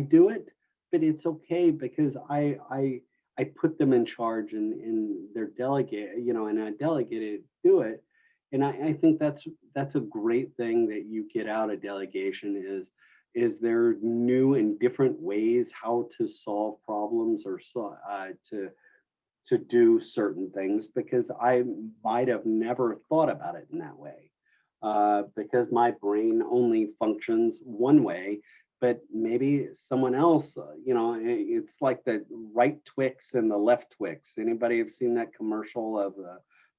do it, but it's okay because I put them in charge and they're delegate, and I delegated to do it. And I think that's a great thing that you get out of delegation is there new and different ways how to solve problems or to do certain things because I might have never thought about it in that way. Because my brain only functions one way, but maybe someone else, it's like the right Twix and the left Twix. Anybody have seen that commercial of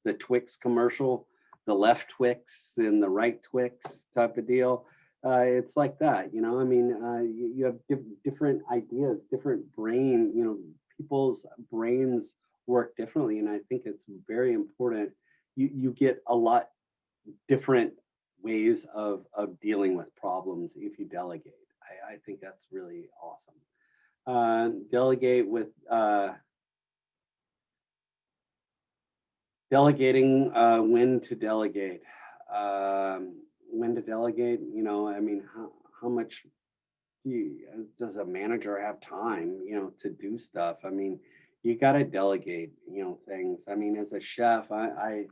the Twix commercial, the left Twix and the right Twix type of deal? It's like that, I mean, you have different ideas, different brain, people's brains work differently, and I think it's very important. You get a lot different ways of dealing with problems if you delegate. I think that's really awesome. Delegate with delegating when to delegate. When to delegate, I mean, how much does a manager have time, to do stuff? I mean, you got to delegate, things. I mean, as a chef, I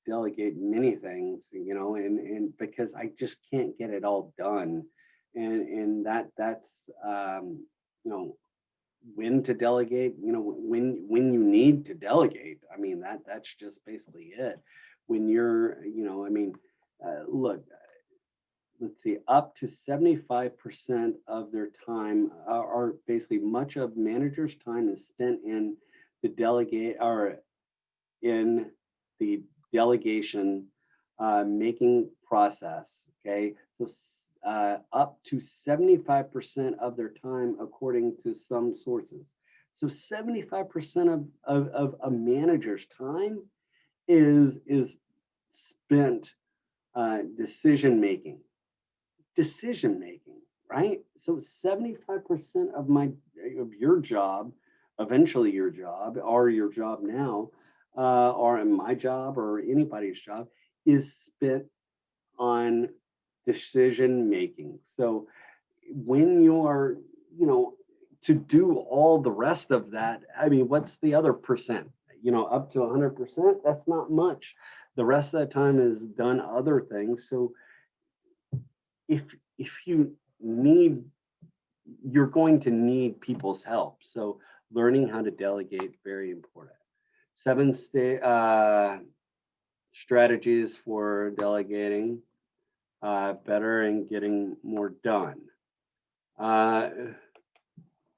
delegate many things, and because I just can't get it all done, and that's when to delegate, when you need to delegate. I mean, that's just basically it. When you're, I mean, look, let's see, up to 75% of their time are basically much of managers' time is spent in the delegate or in the delegation making process. Okay, so up to 75% of their time, according to some sources. So 75% of a manager's time is spent decision making, right? So 75% of your job, eventually your job, or your job now, or in my job or anybody's job, is spent on decision making. So when you're, to do all the rest of that, I mean, what's the other percent? Up to 100%, that's not much. The rest of the time is done other things. So if you need, you're going to need people's help. So learning how to delegate, very important. 7 strategies for delegating better and getting more done.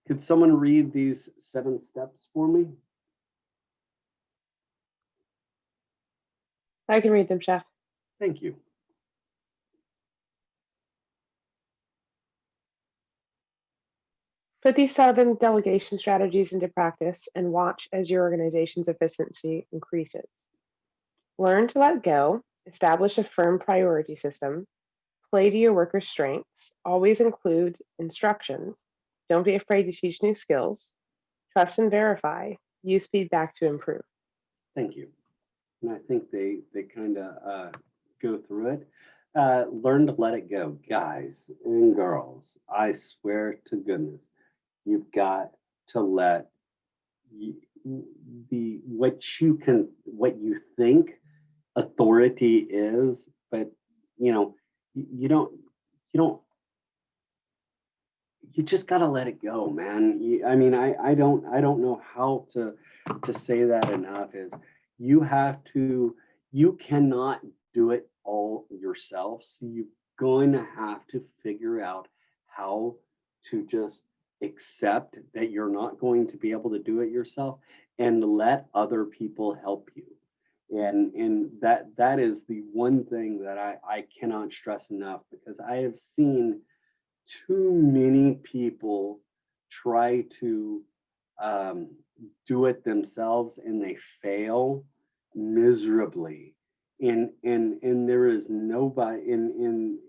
Could someone read these 7 steps for me? I can read them, Chef. Thank you. Put these 7 delegation strategies into practice and watch as your organization's efficiency increases. Learn to let go, establish a firm priority system, play to your workers' strengths, always include instructions, don't be afraid to teach new skills, trust and verify, use feedback to improve. Thank you. And I think they kind of go through it. Learn to let it go, guys and girls. I swear to goodness, you've got to let what you think authority is, but you don't. You just got to let it go, man. I mean, I don't know how to say that enough. Is you cannot do it all yourself. So you're going to have to figure out how to just accept that you're not going to be able to do it yourself and let other people help you. And that is the one thing that I cannot stress enough, because I have seen too many people try to do it themselves and they fail miserably. And there is nobody in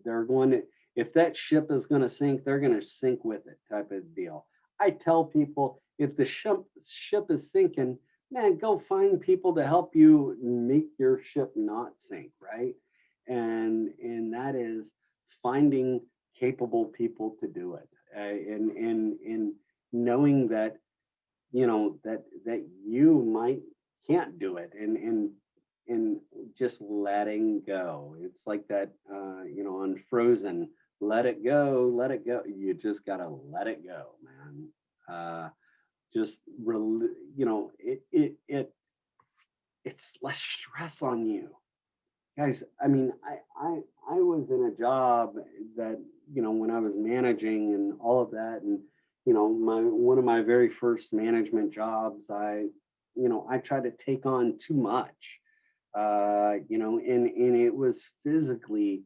they're going to, if that ship is going to sink, they're going to sink with it type of deal. I tell people, if the ship is sinking, man, go find people to help you make your ship not sink, right? And that is finding capable people to do it, and knowing that that you might can't do it, and just letting go. It's like that, on Frozen, let it go, let it go. You just gotta let it go, man. Just it's less stress on you, guys. I mean, I was in a job that, when I was managing and all of that, and one of my very first management jobs, I tried to take on too much, and it was physically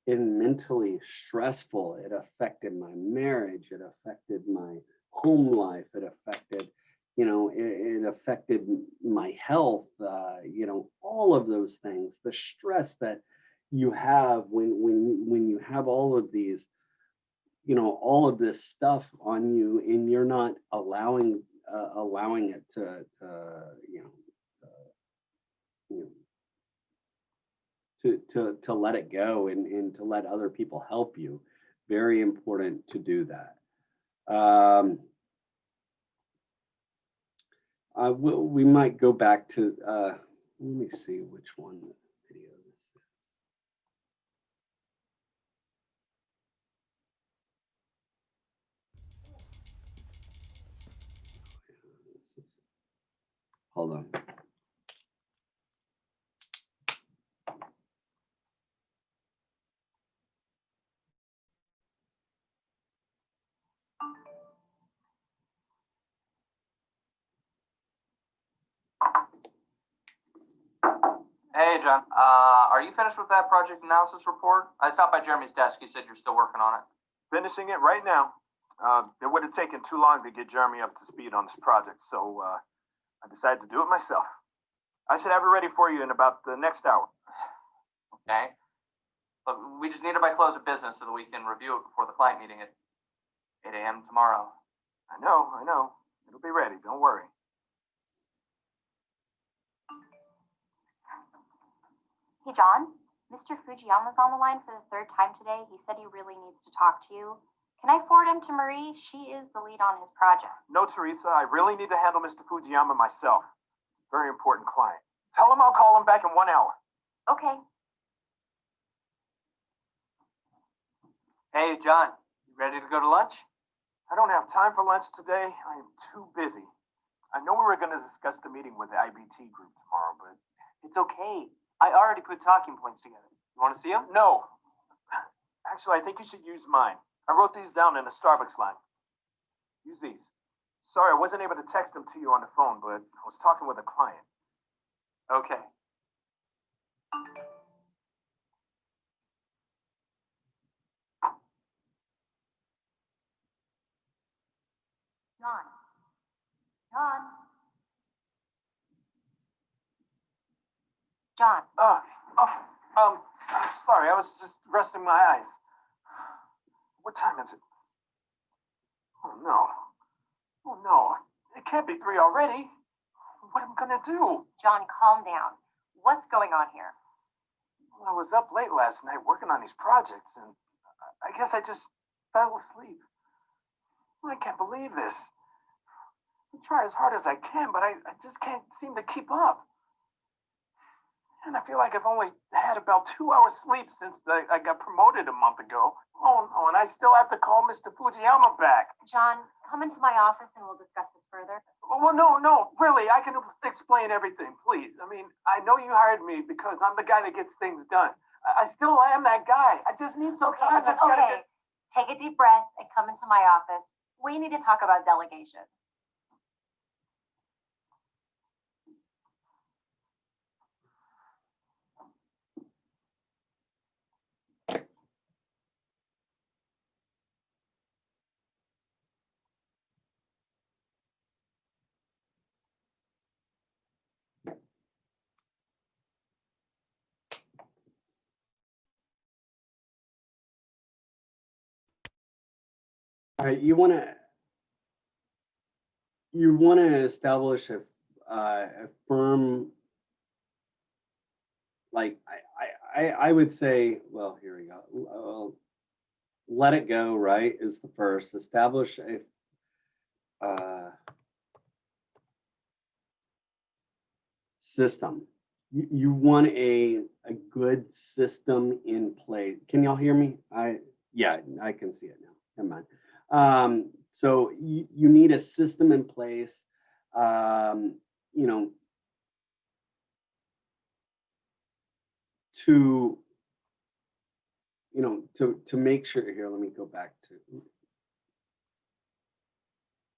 and mentally stressful. It affected my marriage. It affected my home life. It affected, it affected my health. All of those things. The stress that you have when you have all of these, all of this stuff on you, and you're not allowing it to let it go, and to let other people help you. Very important to do that. We might go back to, let me see which one video this is. Hold on. Hey, John. Are you finished with that project analysis report? I stopped by Jeremy's desk. He said you're still working on it. Finishing it right now. It would have taken too long to get Jeremy up to speed on this project, so I decided to do it myself. I should have it ready for you in about the next hour. Okay. But we just need it by close of business so that we can review it before the client meeting at 8 a.m. tomorrow. I know. It'll be ready. Don't worry. Hey, John. Mr. Fujiyama's on the line for the third time today. He said he really needs to talk to you. Can I forward him to Marie? She is the lead on his project. No, Teresa, I really need to handle Mr. Fujiyama myself. Very important client. Tell him I'll call him back in 1 hour. Okay. Hey, John. You ready to go to lunch? I don't have time for lunch today. I am too busy. I know we were going to discuss the meeting with the IBT group tomorrow, but It's okay. I already put talking points together. You want to see them? no. Actually, I think you should use mine. I wrote these down in a Starbucks line. Use these. Sorry, I wasn't able to text them to you on the phone, but I was talking with a client. Okay. John. John. John. Sorry, I was just resting my eyes. What time is it? Oh no. It can't be 3 already. What am I gonna do? John, calm down. What's going on here? Well, I was up late last night working on these projects, and I guess I just fell asleep. I can't believe this. I try as hard as I can, but I just can't seem to keep up. And I feel like I've only had about 2 hours sleep since I got promoted a month ago. Oh no, and I still have to call Mr. Fujiyama back. John, come into my office and we'll discuss this further. Well, no, really, I can explain everything, please. I mean, I know you hired me because I'm the guy that gets things done. I still am that guy. I just need some time. Okay. Take a deep breath and come into my office. We need to talk about delegation. You want to establish a firm, like I would say, well, here we go. Let it go, right, is the first. Establish a system. You want a good system in place. Can y'all hear me? Yeah, I can see it now. Never mind. So you need a system in place. You know, to to make sure. Here, let me go back to.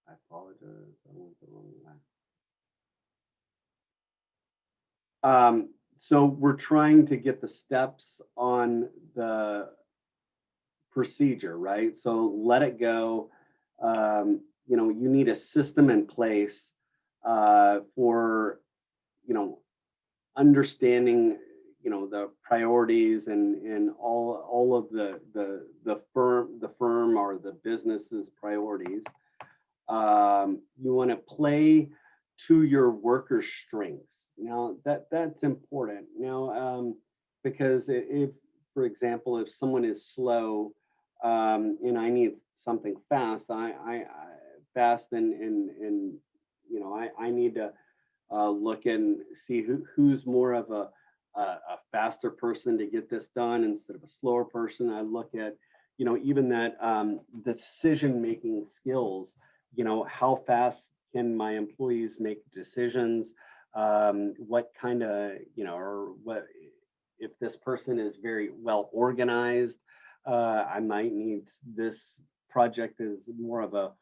I apologize. I went the wrong way. So we're trying to get the steps on the procedure, right? So let it go. You need a system in place for, understanding, the priorities and all of the firm or the business's priorities. You want to play to your workers' strengths. Now that's important. Now, because if, for example, if someone is slow and I need something fast, I fast and I need to look and see who's more of a faster person to get this done instead of a slower person. I look at, even that decision-making skills, how fast can my employees make decisions? What kind of, or what, if this person is very well organized, I might need this project is more of a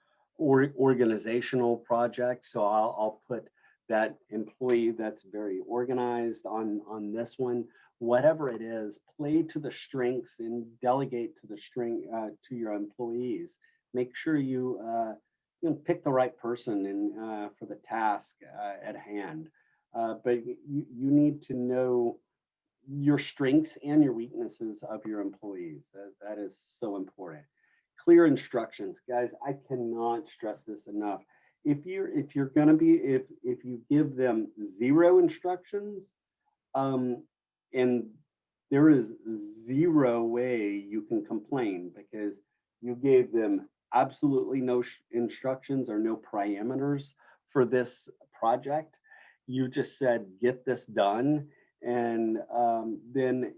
organizational project. So I'll put that employee that's very organized on this one. Whatever it is, play to the strengths and delegate to the strength to your employees. Make sure you pick the right person and for the task at hand. But you need to know your strengths and your weaknesses of your employees. That is so important. Clear instructions, guys. I cannot stress this enough. If you're going to be, if you give them zero instructions, and there is zero way you can complain because you gave them absolutely no instructions or no parameters for this project. You just said, get this done. And then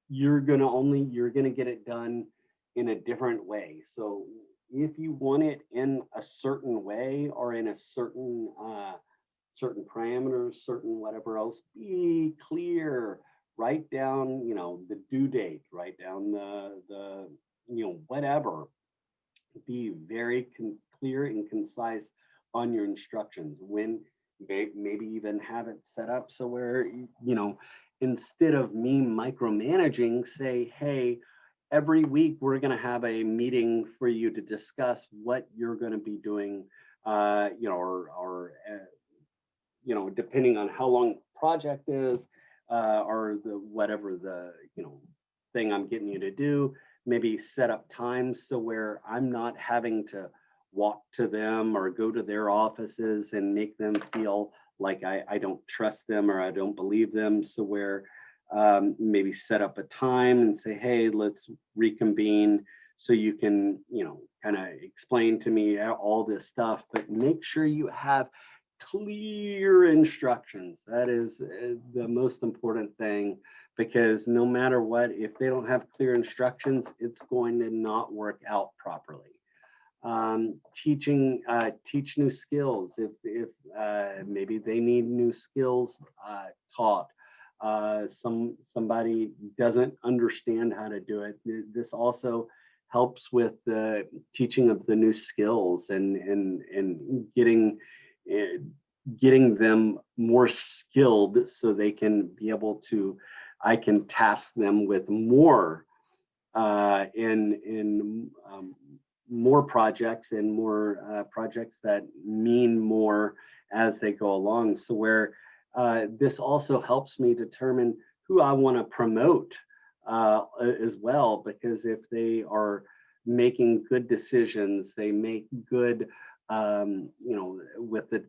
you're gonna get it done in a different way. So if you want it in a certain way or in a certain certain parameters, certain whatever else, be clear. Write down, the due date. Write down the whatever. Be very clear and concise on your instructions. When maybe even have it set up so where instead of me micromanaging, say, hey, every week we're going to have a meeting for you to discuss what you're going to be doing, or depending on how long the project is, or the whatever the thing I'm getting you to do. Maybe set up times so where I'm not having to walk to them or go to their offices and make them feel like I don't trust them or I don't believe them. So where maybe set up a time and say, hey, let's reconvene so you can, kind of explain to me all this stuff, but make sure you have clear instructions. That is the most important thing, because no matter what, if they don't have clear instructions, it's going to not work out properly. Teach new skills. If maybe they need new skills taught. Somebody doesn't understand how to do it. This also helps with the teaching of the new skills and getting them more skilled so they can be able to, I can task them with more in more projects and more projects that mean more as they go along. So where this also helps me determine who I want to promote as well, because if they are making good decisions. They make good, with the,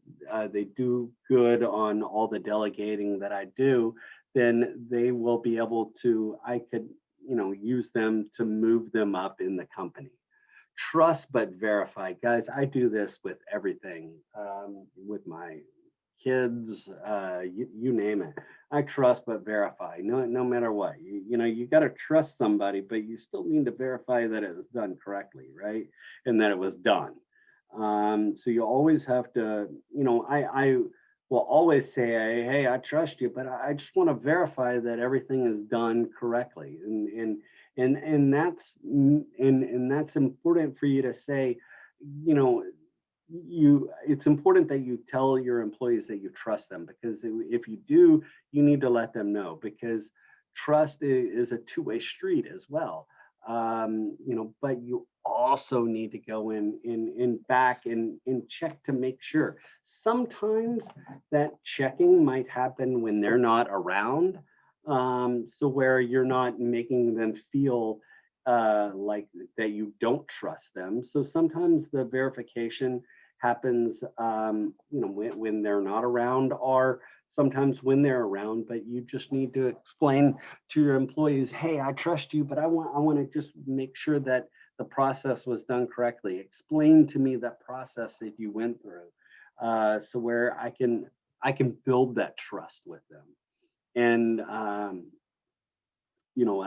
they do good on all the delegating that I do, then they will be able to, I could, use them to move them up in the company. Trust but verify. Guys, I do this with everything, with my kids, you name it. I trust but verify, no matter what. You got to trust somebody, but you still need to verify that it was done correctly, right? And that it was done. So you always have to, I will always say, hey, I trust you, but I just want to verify that everything is done correctly. And that's important for you to say, it's important that you tell your employees that you trust them, because if you do, you need to let them know, because trust is a two-way street as well. But you also need to go in back and check to make sure. Sometimes that checking might happen when they're not around, so where you're not making them feel like that you don't trust them. So sometimes the verification happens, when they're not around, or sometimes when they're around, but you just need to explain to your employees, hey, I trust you, but I want to just make sure that the process was done correctly. Explain to me that process that you went through, so where I can build that trust with them. And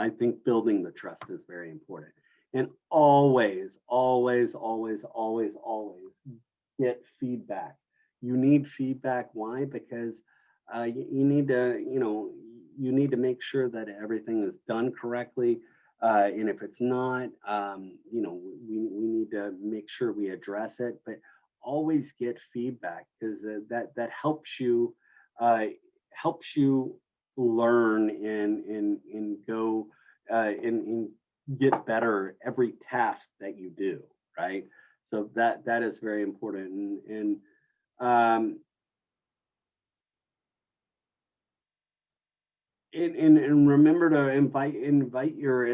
I think building the trust is very important. And always, always, always, always, always get feedback. You need feedback. Why? Because you need to, you need to make sure that everything is done correctly. And if it's not, we need to make sure we address it. But always get feedback, because that helps you learn and go and get better every task that you do, right? So that is very important. And remember to invite your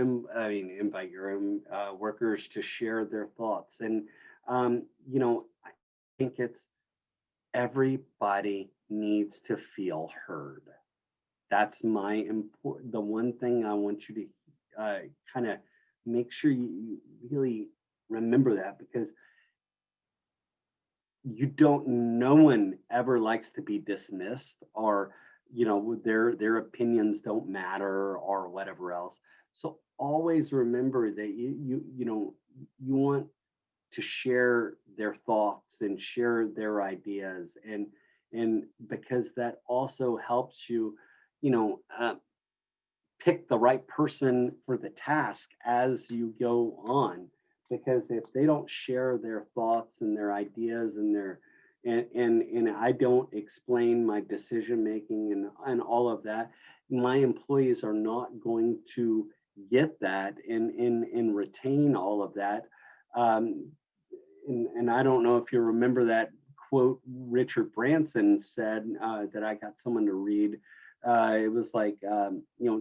workers to share their thoughts. And I think it's, everybody needs to feel heard. That's the one thing I want you to kind of make sure you really remember that, because no one ever likes to be dismissed, or their opinions don't matter, or whatever else. So always remember that you want to share their thoughts and share their ideas, and because that also helps you pick the right person for the task as you go on. Because if they don't share their thoughts and their ideas and and I don't explain my decision making and all of that, my employees are not going to get that and retain all of that. And I don't know if you remember that quote Richard Branson said, that I got someone to read. It was like,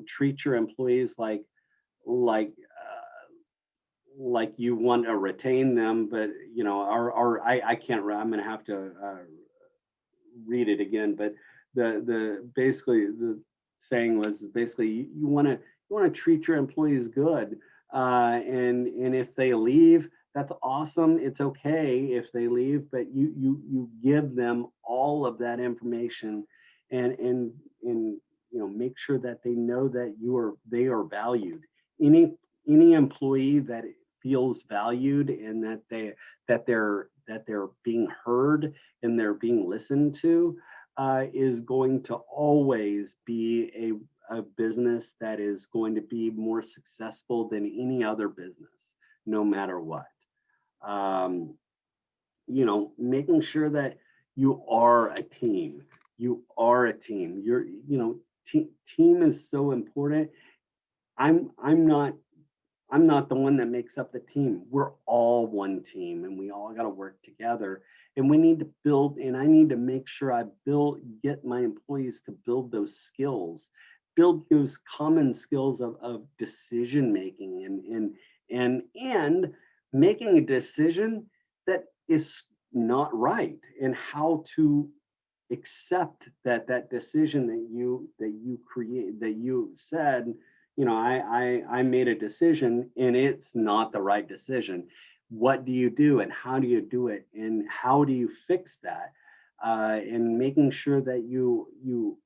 treat your employees like you want to retain them, but I can't. I'm going to have to read it again. But the basically the saying was basically, you want to treat your employees good, and if they leave, that's awesome. It's okay if they leave, but you give them all of that information, and make sure that they know that they are valued. Any employee that feels valued and that they're being heard and they're being listened to, is going to always be a business that is going to be more successful than any other business, no matter what. Making sure that you are a team. You are a team. Team is so important. I'm not the one that makes up the team. We're all one team, and we all got to work together. And we need to build, and I need to make sure get my employees to build those skills, build those common skills of decision making and making a decision that is not right, and how to accept that that decision that you create, that you said, you know, I made a decision and it's not the right decision. What do you do, and how do you do it, and how do you fix that? And making sure that you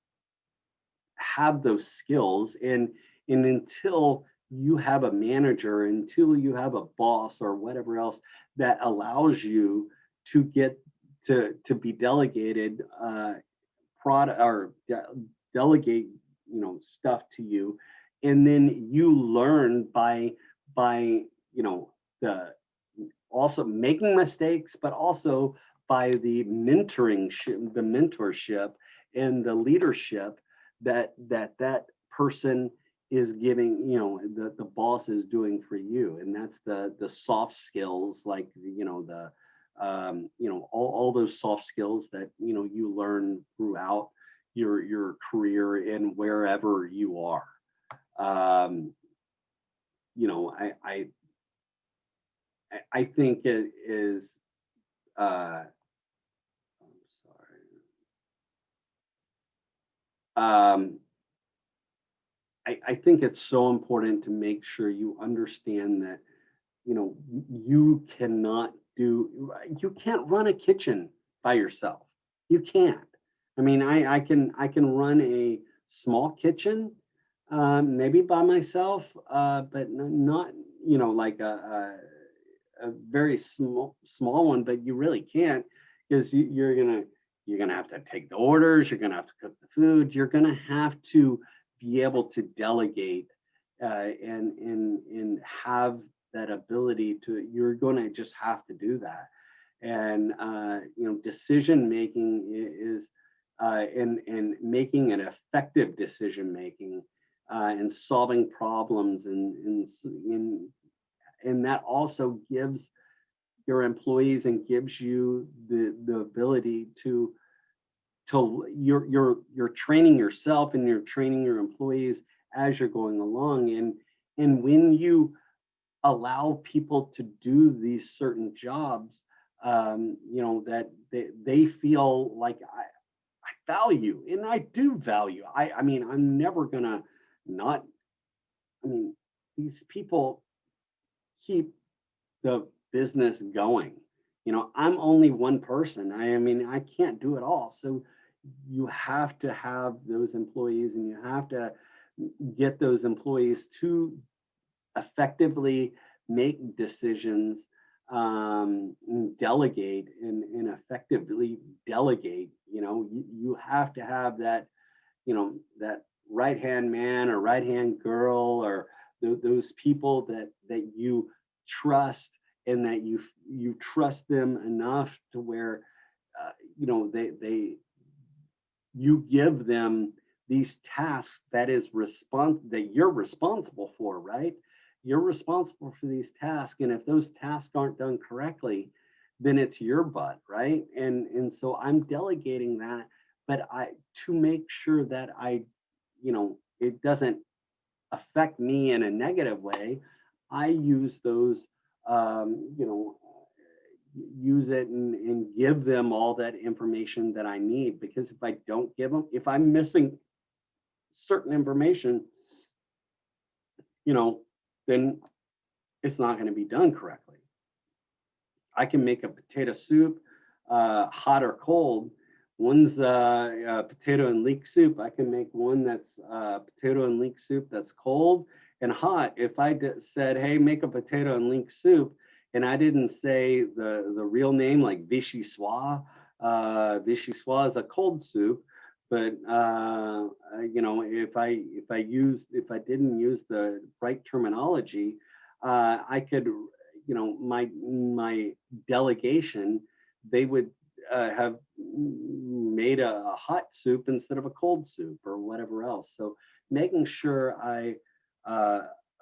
have those skills, and until you have a manager, until you have a boss or whatever else that allows you to get to be delegated product, or delegate, you know, stuff to you, and then you learn by you know, the also making mistakes, but also by the the mentorship and the leadership that person is giving, you know, the boss is doing for you. And that's the soft skills, like, you know, the you know, all those soft skills that, you know, you learn throughout your career and wherever you are. You know, I think it is I'm sorry. I think it's so important to make sure you understand that, you know, you can't run a kitchen by yourself. You can't. I mean, I can run a small kitchen, maybe by myself, but not, you know, like a very small one. But you really can't, because you're gonna have to take the orders. You're gonna have to cook the food. You're gonna have to be able to delegate, and have that ability to. You're gonna just have to do that. And you know, decision making is and making an effective decision making, and solving problems, and that also gives your employees and gives you the ability to you're training yourself and you're training your employees as you're going along. And when you allow people to do these certain jobs, you know, that they feel like I value, and I do value. I mean, I'm never gonna not. I mean, these people keep the business going. You know, I'm only one person. I mean, I can't do it all. So you have to have those employees, and you have to get those employees to effectively make decisions, delegate, and effectively delegate. You know, you have to have that, you know, that right hand man or right hand girl, or those people that you trust, and that you trust them enough to where you know, you give them these tasks that you're responsible for, right? You're responsible for these tasks, and if those tasks aren't done correctly, then it's your butt, right? And so I'm delegating that, but I to make sure that you know, it doesn't affect me in a negative way. I use those, you know, use it and give them all that information that I need. Because if I don't give them, if I'm missing certain information, you know, then it's not going to be done correctly. I can make a potato soup, hot or cold. One's potato and leek soup. I can make one that's potato and leek soup that's cold and hot. If I said, hey, make a potato and leek soup, and I didn't say the real name, like vichyssoise. Vichyssoise is a cold soup, but you know, if I didn't use the right terminology, I could, you know, my delegation, they would have made a hot soup instead of a cold soup or whatever else. So making sure I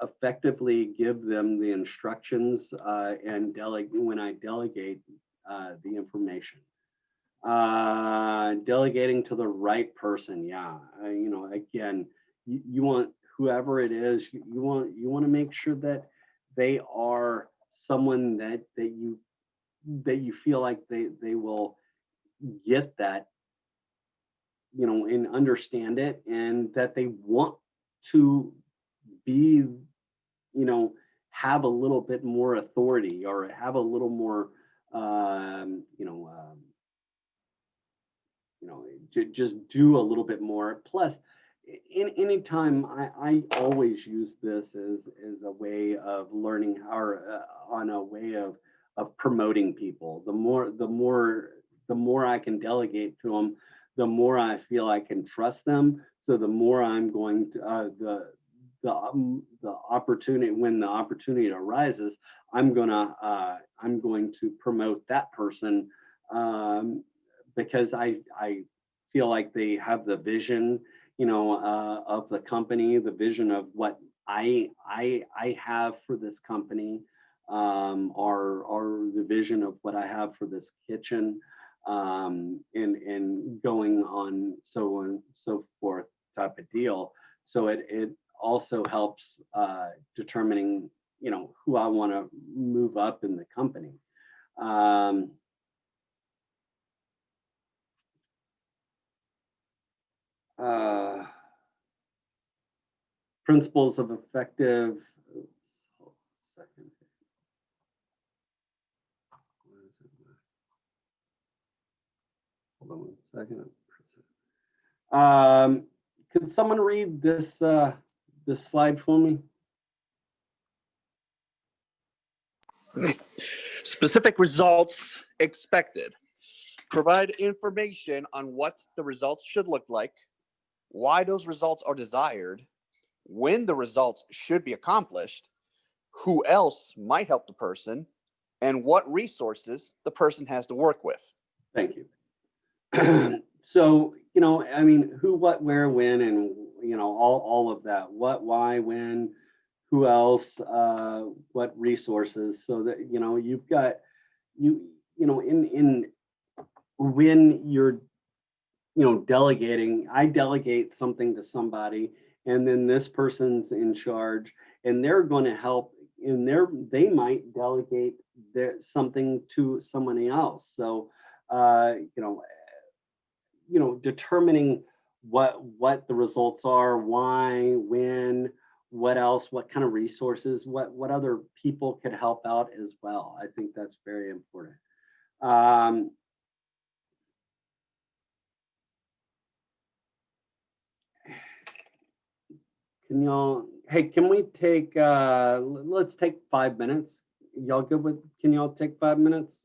effectively give them the instructions, and when I delegate the information. Delegating to the right person. Yeah. You know, again, you want whoever it is, you want to make sure that they are someone that you feel like they will get that, and understand it, and that they want to be, have a little bit more authority, or have a little more, um, you know, um, just do a little bit more. Plus, in any time, I always use this as a way of learning, or on a way of promoting people. The more I can delegate to them, the more I feel I can trust them. So the more I'm going to, the opportunity, when the opportunity arises, I'm going to promote that person, because I feel like they have the vision, of the company, the vision of what I have for this company, or the vision of what I have for this kitchen, and going on so forth type of deal. So it also helps, determining, who I want to move up in the company. Um, uh, Principles of effective. Oops, hold on a second. Where is it? Hold on one second. Could someone read this slide for me? Specific results expected. Provide information on what the results should look like, why those results are desired, when the results should be accomplished, who else might help the person, and what resources the person has to work with. Thank you. So, I mean, who, what, where, when, and, all of that. What, why, when, who else, what resources, so that, you've got, in when you're, delegating, I delegate something to somebody, and then this person's in charge, and they're going to help, and they might delegate something to somebody else. So, determining what the results are, why, when, what else, what kind of resources, what other people could help out as well. I think that's very important. Can we take, let's take 5 minutes. Y'all good with, can y'all take 5 minutes?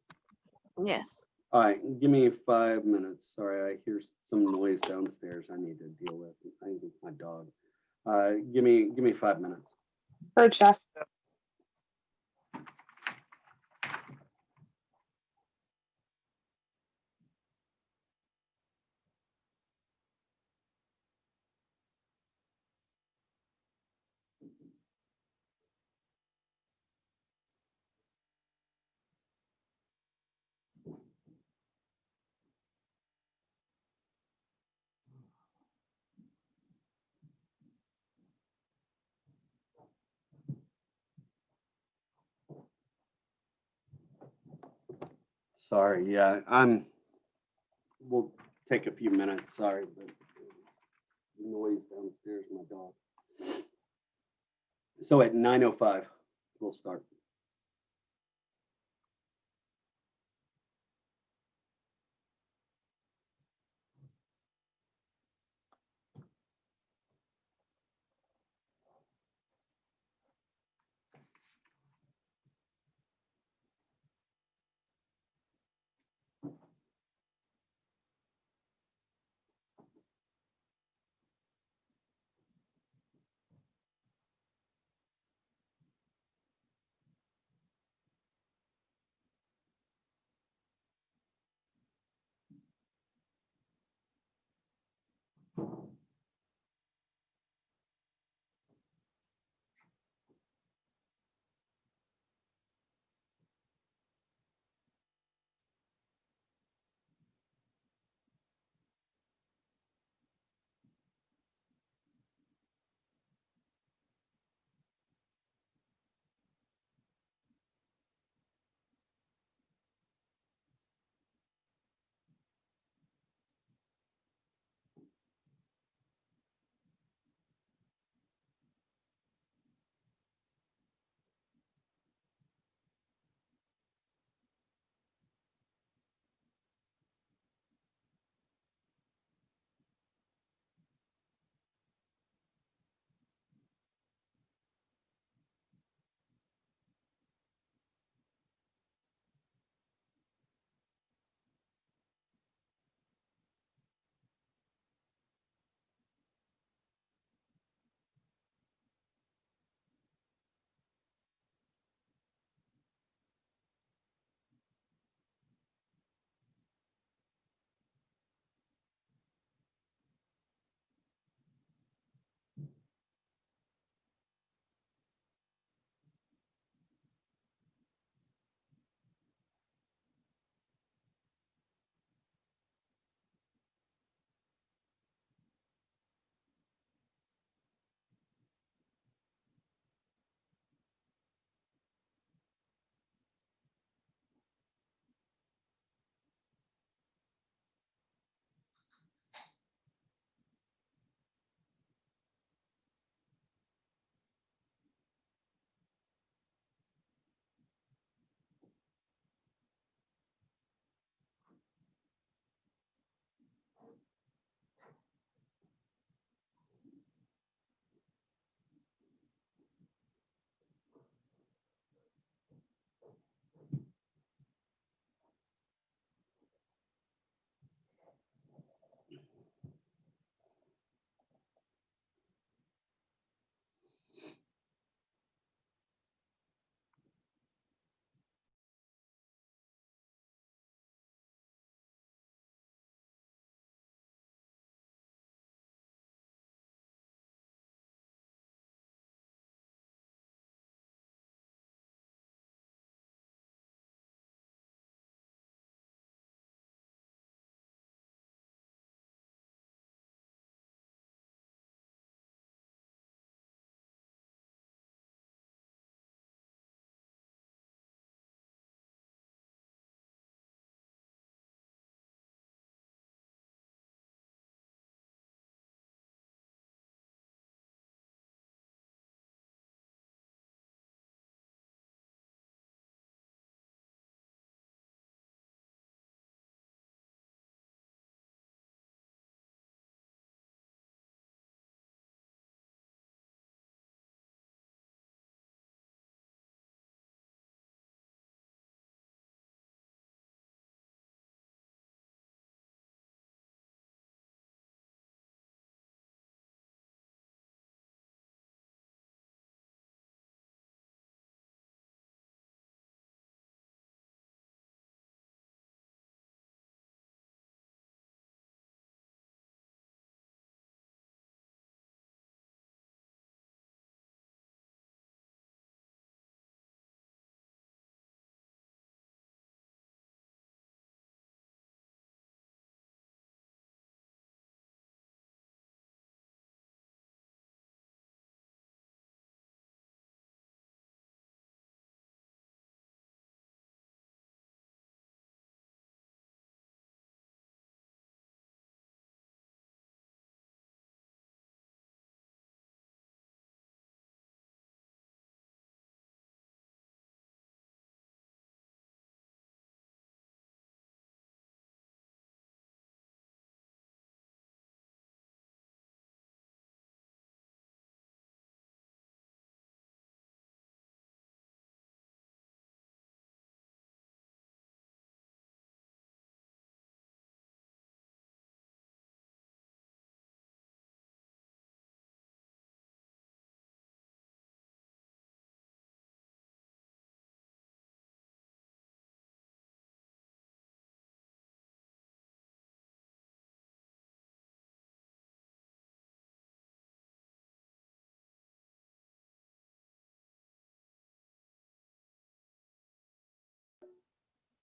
Yes. All right, give me 5 minutes. Sorry, I hear some noise downstairs I need to deal with. I think it's my dog. Give me 5 minutes. Heard, Chef. Sorry, yeah, we'll take a few minutes. Sorry, but noise downstairs, my dog. So at 9:05, we'll start.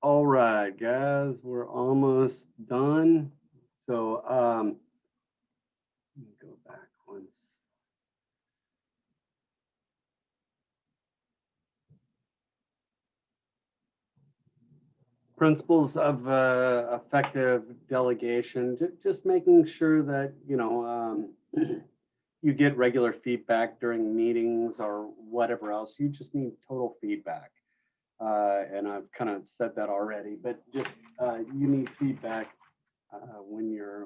All right, guys, we're almost done. So let me go back once. Principles of effective delegation, just making sure that, you get regular feedback during meetings or whatever else. You just need total feedback. And I've kind of said that already, but just you need feedback when you're,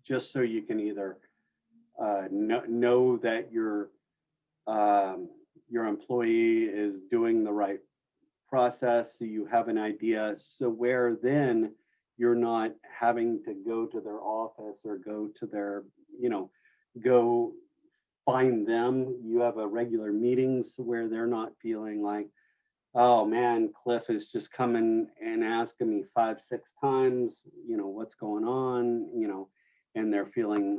just so you can either know that your employee is doing the right process, so you have an idea, so where then you're not having to go to their office or go to their, go find them. You have a regular meetings where they're not feeling like, oh man, Cliff is just coming and asking me 5, 6 times, what's going on, and they're feeling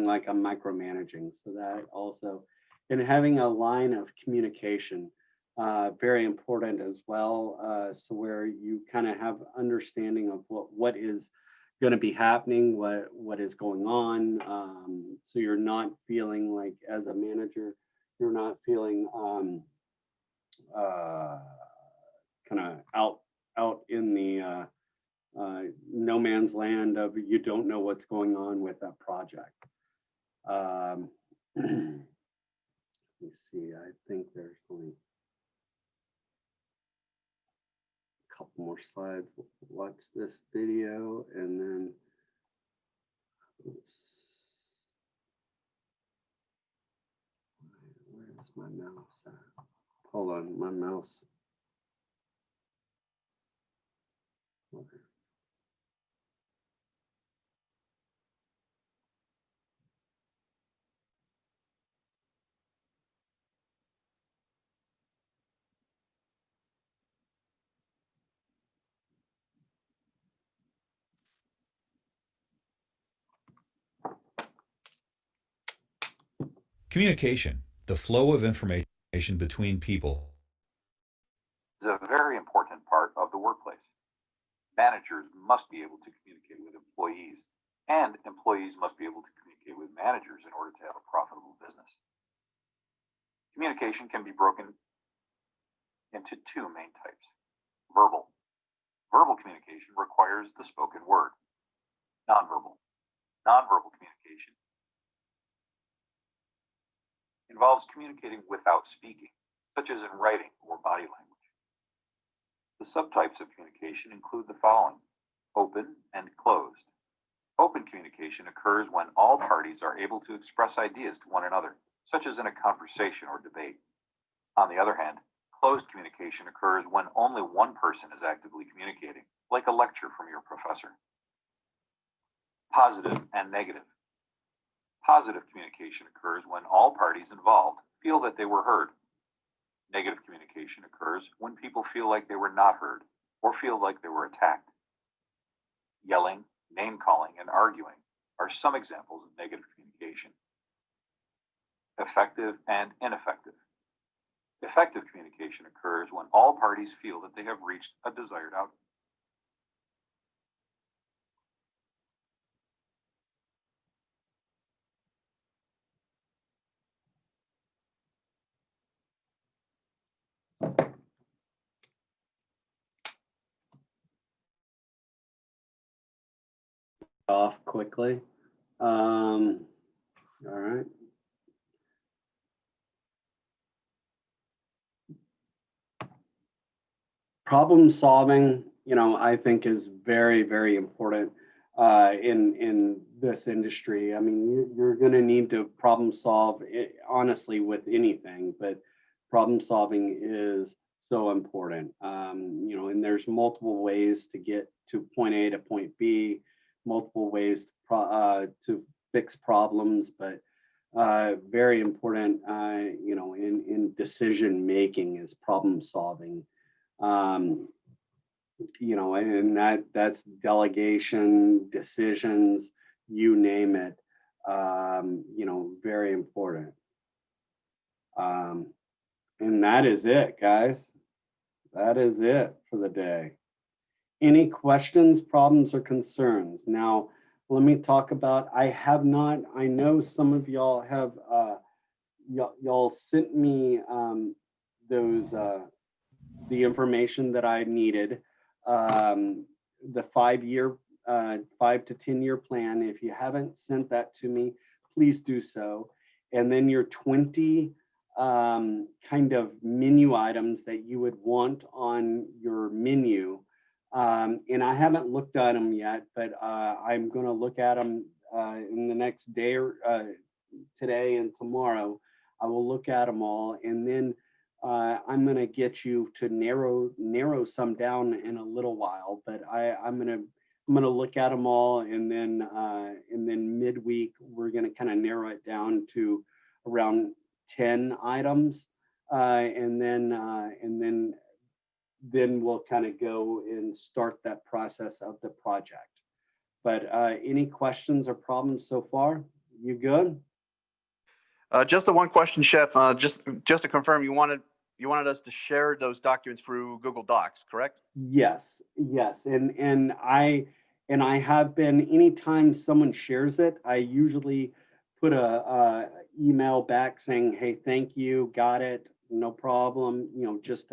like I'm micromanaging. So that also, and having a line of communication, very important as well. So where you kind of have understanding of what is going to be happening, what is going on. So you're not feeling like, as a manager, you're not feeling kind of out in the no man's land of, you don't know what's going on with that project. Let me see, I think there's only a couple more slides. Watch this video and then, oops. Where's my mouse at? Hold on, my mouse. Okay. Communication, the flow of information between people, is a very important part of the workplace. Managers must be able to communicate with employees, and employees must be able to communicate with managers in order to have a profitable business. Communication can be broken into 2 main types. Verbal. Verbal communication requires the spoken word. Nonverbal. Nonverbal communication involves communicating without speaking, such as in writing or body language. The subtypes of communication include the following: open and closed. Open communication occurs when all parties are able to express ideas to one another, such as in a conversation or debate. On the other hand, closed communication occurs when only one person is actively communicating, like a lecture from your professor. Positive and negative. Positive communication occurs when all parties involved feel that they were heard. Negative communication occurs when people feel like they were not heard or feel like they were attacked. Yelling, name-calling, and arguing are some examples of negative communication. Effective and ineffective. Effective communication occurs when all parties feel that they have reached a desired outcome. Off quickly. All right. Problem solving, I think is very, very important in this industry. I mean, you're going to need to problem solve honestly with anything, but problem solving is so important. And there's multiple ways to get to point A to point B, multiple ways to fix problems, but very important, in decision making is problem solving. And that's delegation, decisions, you name it, very important. And that is it, guys. That is it for the day. Any questions, problems, or concerns? Now, let me talk about, I know some of y'all have, y'all sent me those, the information that I needed. The 5-year, 5 to 10-year plan. If you haven't sent that to me, please do so. And then your 20 kind of menu items that you would want on your menu. And I haven't looked at them yet, but I'm going to look at them in the next day or today and tomorrow. I will look at them all, and then I'm going to get you to narrow some down in a little while. But I'm going to look at them all, and then midweek we're going to kind of narrow it down to around 10 items, and then we'll kind of go and start that process of the project. But any questions or problems so far? You good? Just the one question, Chef. Just to confirm, you wanted us to share those documents through Google Docs, correct? Yes, and I have been. Anytime someone shares it, I usually put a email back saying, "Hey, thank you, got it, no problem." You know, just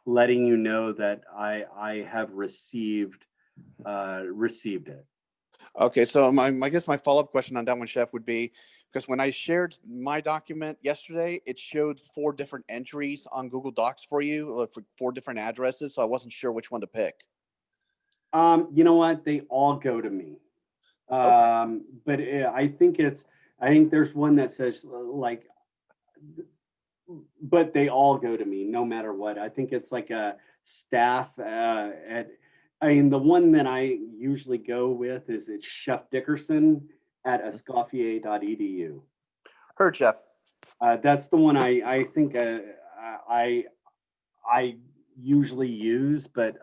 letting you know that I have received it. Okay, so I guess my follow-up question on that one, Chef, would be, because when I shared my document yesterday, it showed 4 different entries on Google Docs for you, for 4 different addresses, so I wasn't sure which one to pick. You know what? They all go to me. Okay. But I think there's one that says like, but they all go to me no matter what. I think it's like a staff the one that I usually go with is it's Chef Dickerson at escoffier.edu. Heard, Chef. That's the one I think I usually use, but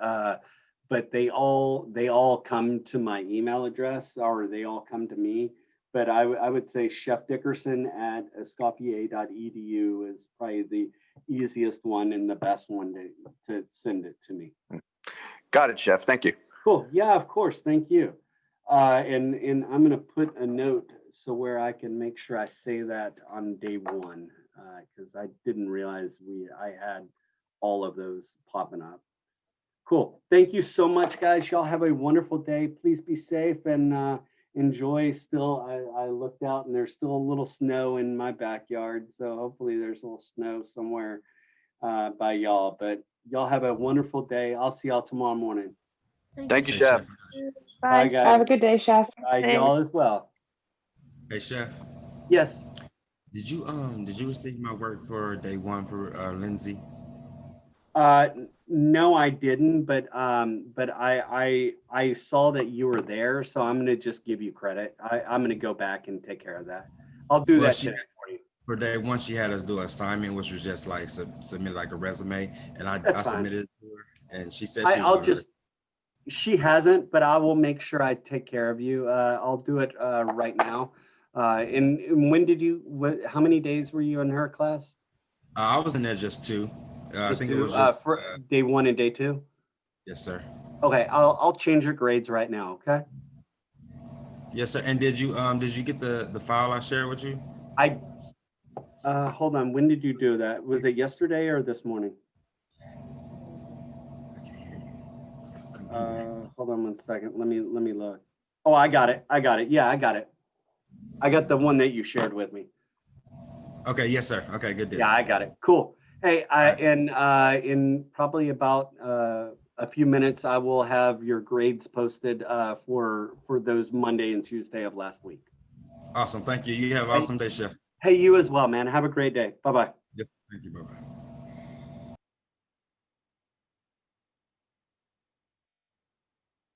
they all come to my email address, or they all come to me. But I would say Chef Dickerson at escoffier.edu is probably the easiest one and the best one to send it to me. Got it, Chef. Thank you. Cool. Yeah, of course. Thank you. And I'm going to put a note so where I can make sure I say that on day 1, because I didn't realize I had all of those popping up. Cool. Thank you so much, guys. Y'all have a wonderful day. Please be safe and enjoy. Still, I looked out and there's still a little snow in my backyard. So hopefully there's a little snow somewhere by y'all. But y'all have a wonderful day. I'll see y'all tomorrow morning. Thank you, Chef. Bye, guys. Have a good day, Chef. Bye, y'all as well. Hey, Chef. Yes. Did you receive my work for day 1 for Lindsay? No, I didn't, but I saw that you were there, so I'm gonna just give you credit. I'm gonna go back and take care of that. I'll do that today for you. For day 1, she had us do an assignment, which was just like submit like a resume, and I submitted it to her, and she said she was gonna. She hasn't, but I will make sure I take care of you. I'll do it right now. And when did you? How many days were you in her class? I was in there just 2. I think it was just for day 1 and day 2. Yes, sir. Okay, I'll change your grades right now. Okay. Yes, sir. And did you get the file I shared with you? Hold on. When did you do that? Was it yesterday or this morning? Hold on 1 second. Let me look. Oh, I got it. Yeah, I got it. I got the one that you shared with me. Okay. Yes, sir. Okay. Good deal. Yeah, I got it. Cool. Hey, in probably about a few minutes, I will have your grades posted for those Monday and Tuesday of last week. Awesome. Thank you. You have an awesome day, Chef. Hey, you as well, man. Have a great day. Bye-bye. Yes, thank you. Bye.